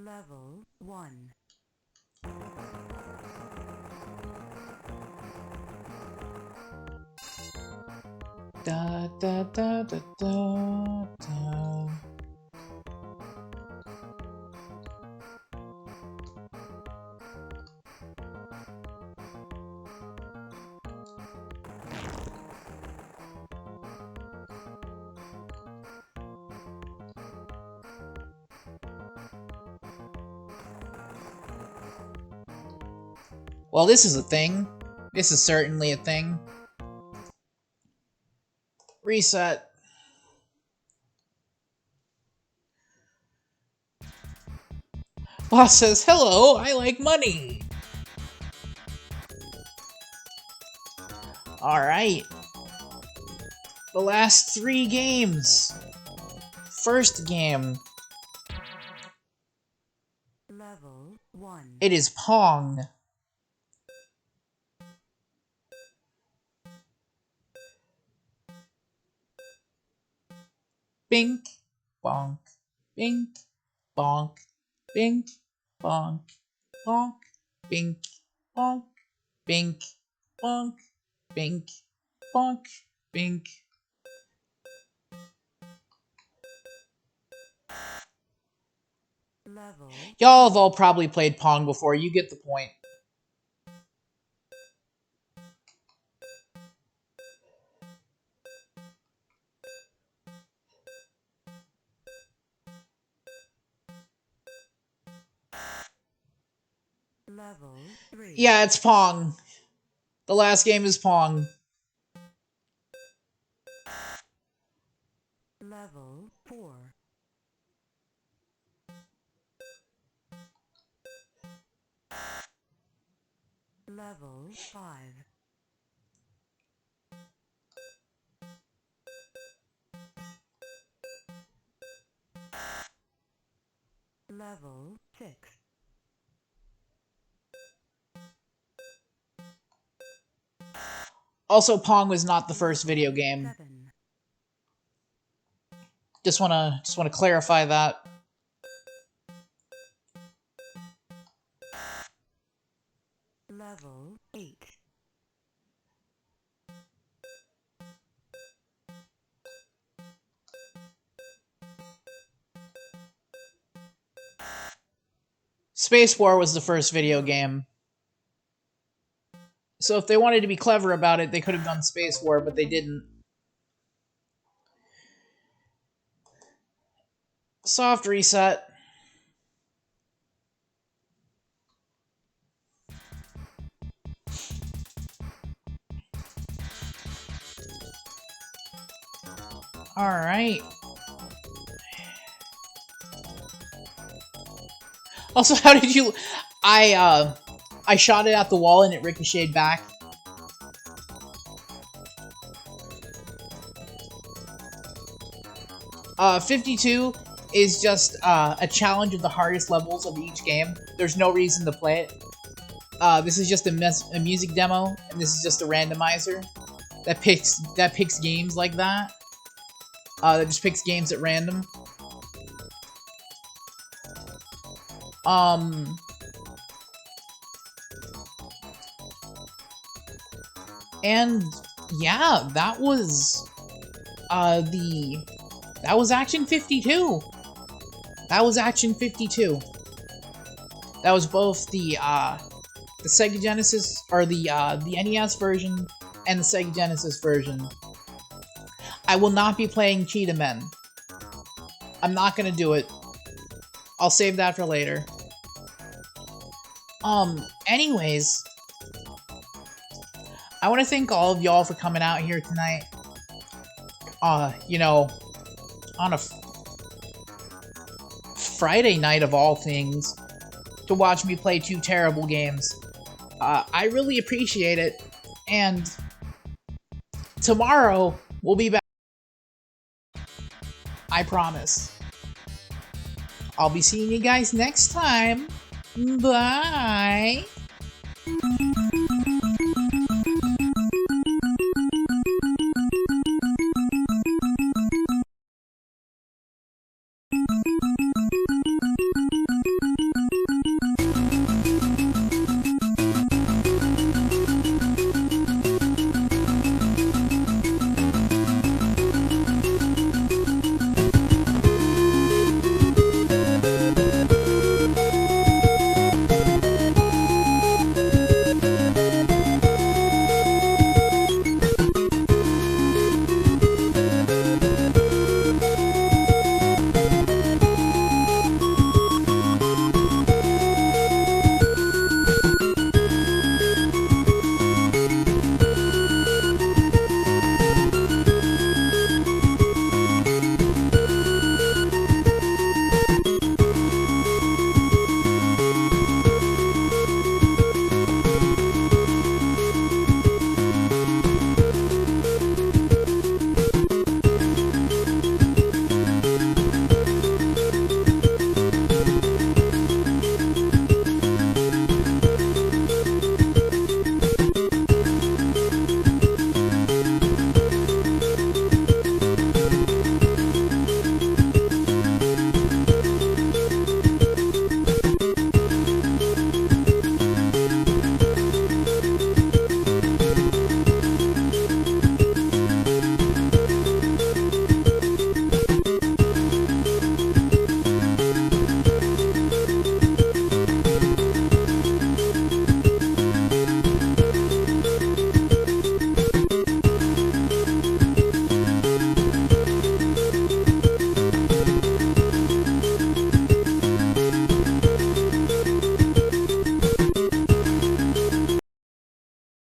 Level 1. Da da da da da da. Well, this is a thing. This is certainly a thing. Reset. Boss says, hello, I like money. Alright. The last 3 games. First game. Level 1. It is Pong. Bink, bonk, bink, bonk, bink, bonk, bonk, bink, bonk, bink, bonk, bink, bonk, bink. Level Y'all have all probably played Pong before, you get the point. Level 3. Yeah, it's Pong. The last game is Pong. Level 4. Level 5. Level 6. Also, Pong was not the first video game. 7. Just wanna clarify that. Level 8. Space War was the first video game. So if they wanted to be clever about it, they could have done Space War, but they didn't. Soft reset. Alright. Also, how did you... I shot it at the wall and it ricocheted back. Uh, 52 is just a challenge of the hardest levels of each game. There's no reason to play it. This is just a music demo, and this is just a randomizer that picks games like that. That just picks games at random. And yeah, that was that was Action 52. That was Action 52. That was both the Sega Genesis, or the NES version and the Sega Genesis version. I will not be playing Cheetah Men. I'm not gonna do it. I'll save that for later. Anyways, I want to thank all of y'all for coming out here tonight. You know, on a Friday night of all things, to watch me play 2 terrible games. I really appreciate it, and tomorrow we'll be back. I promise. I'll be seeing you guys next time. Bye!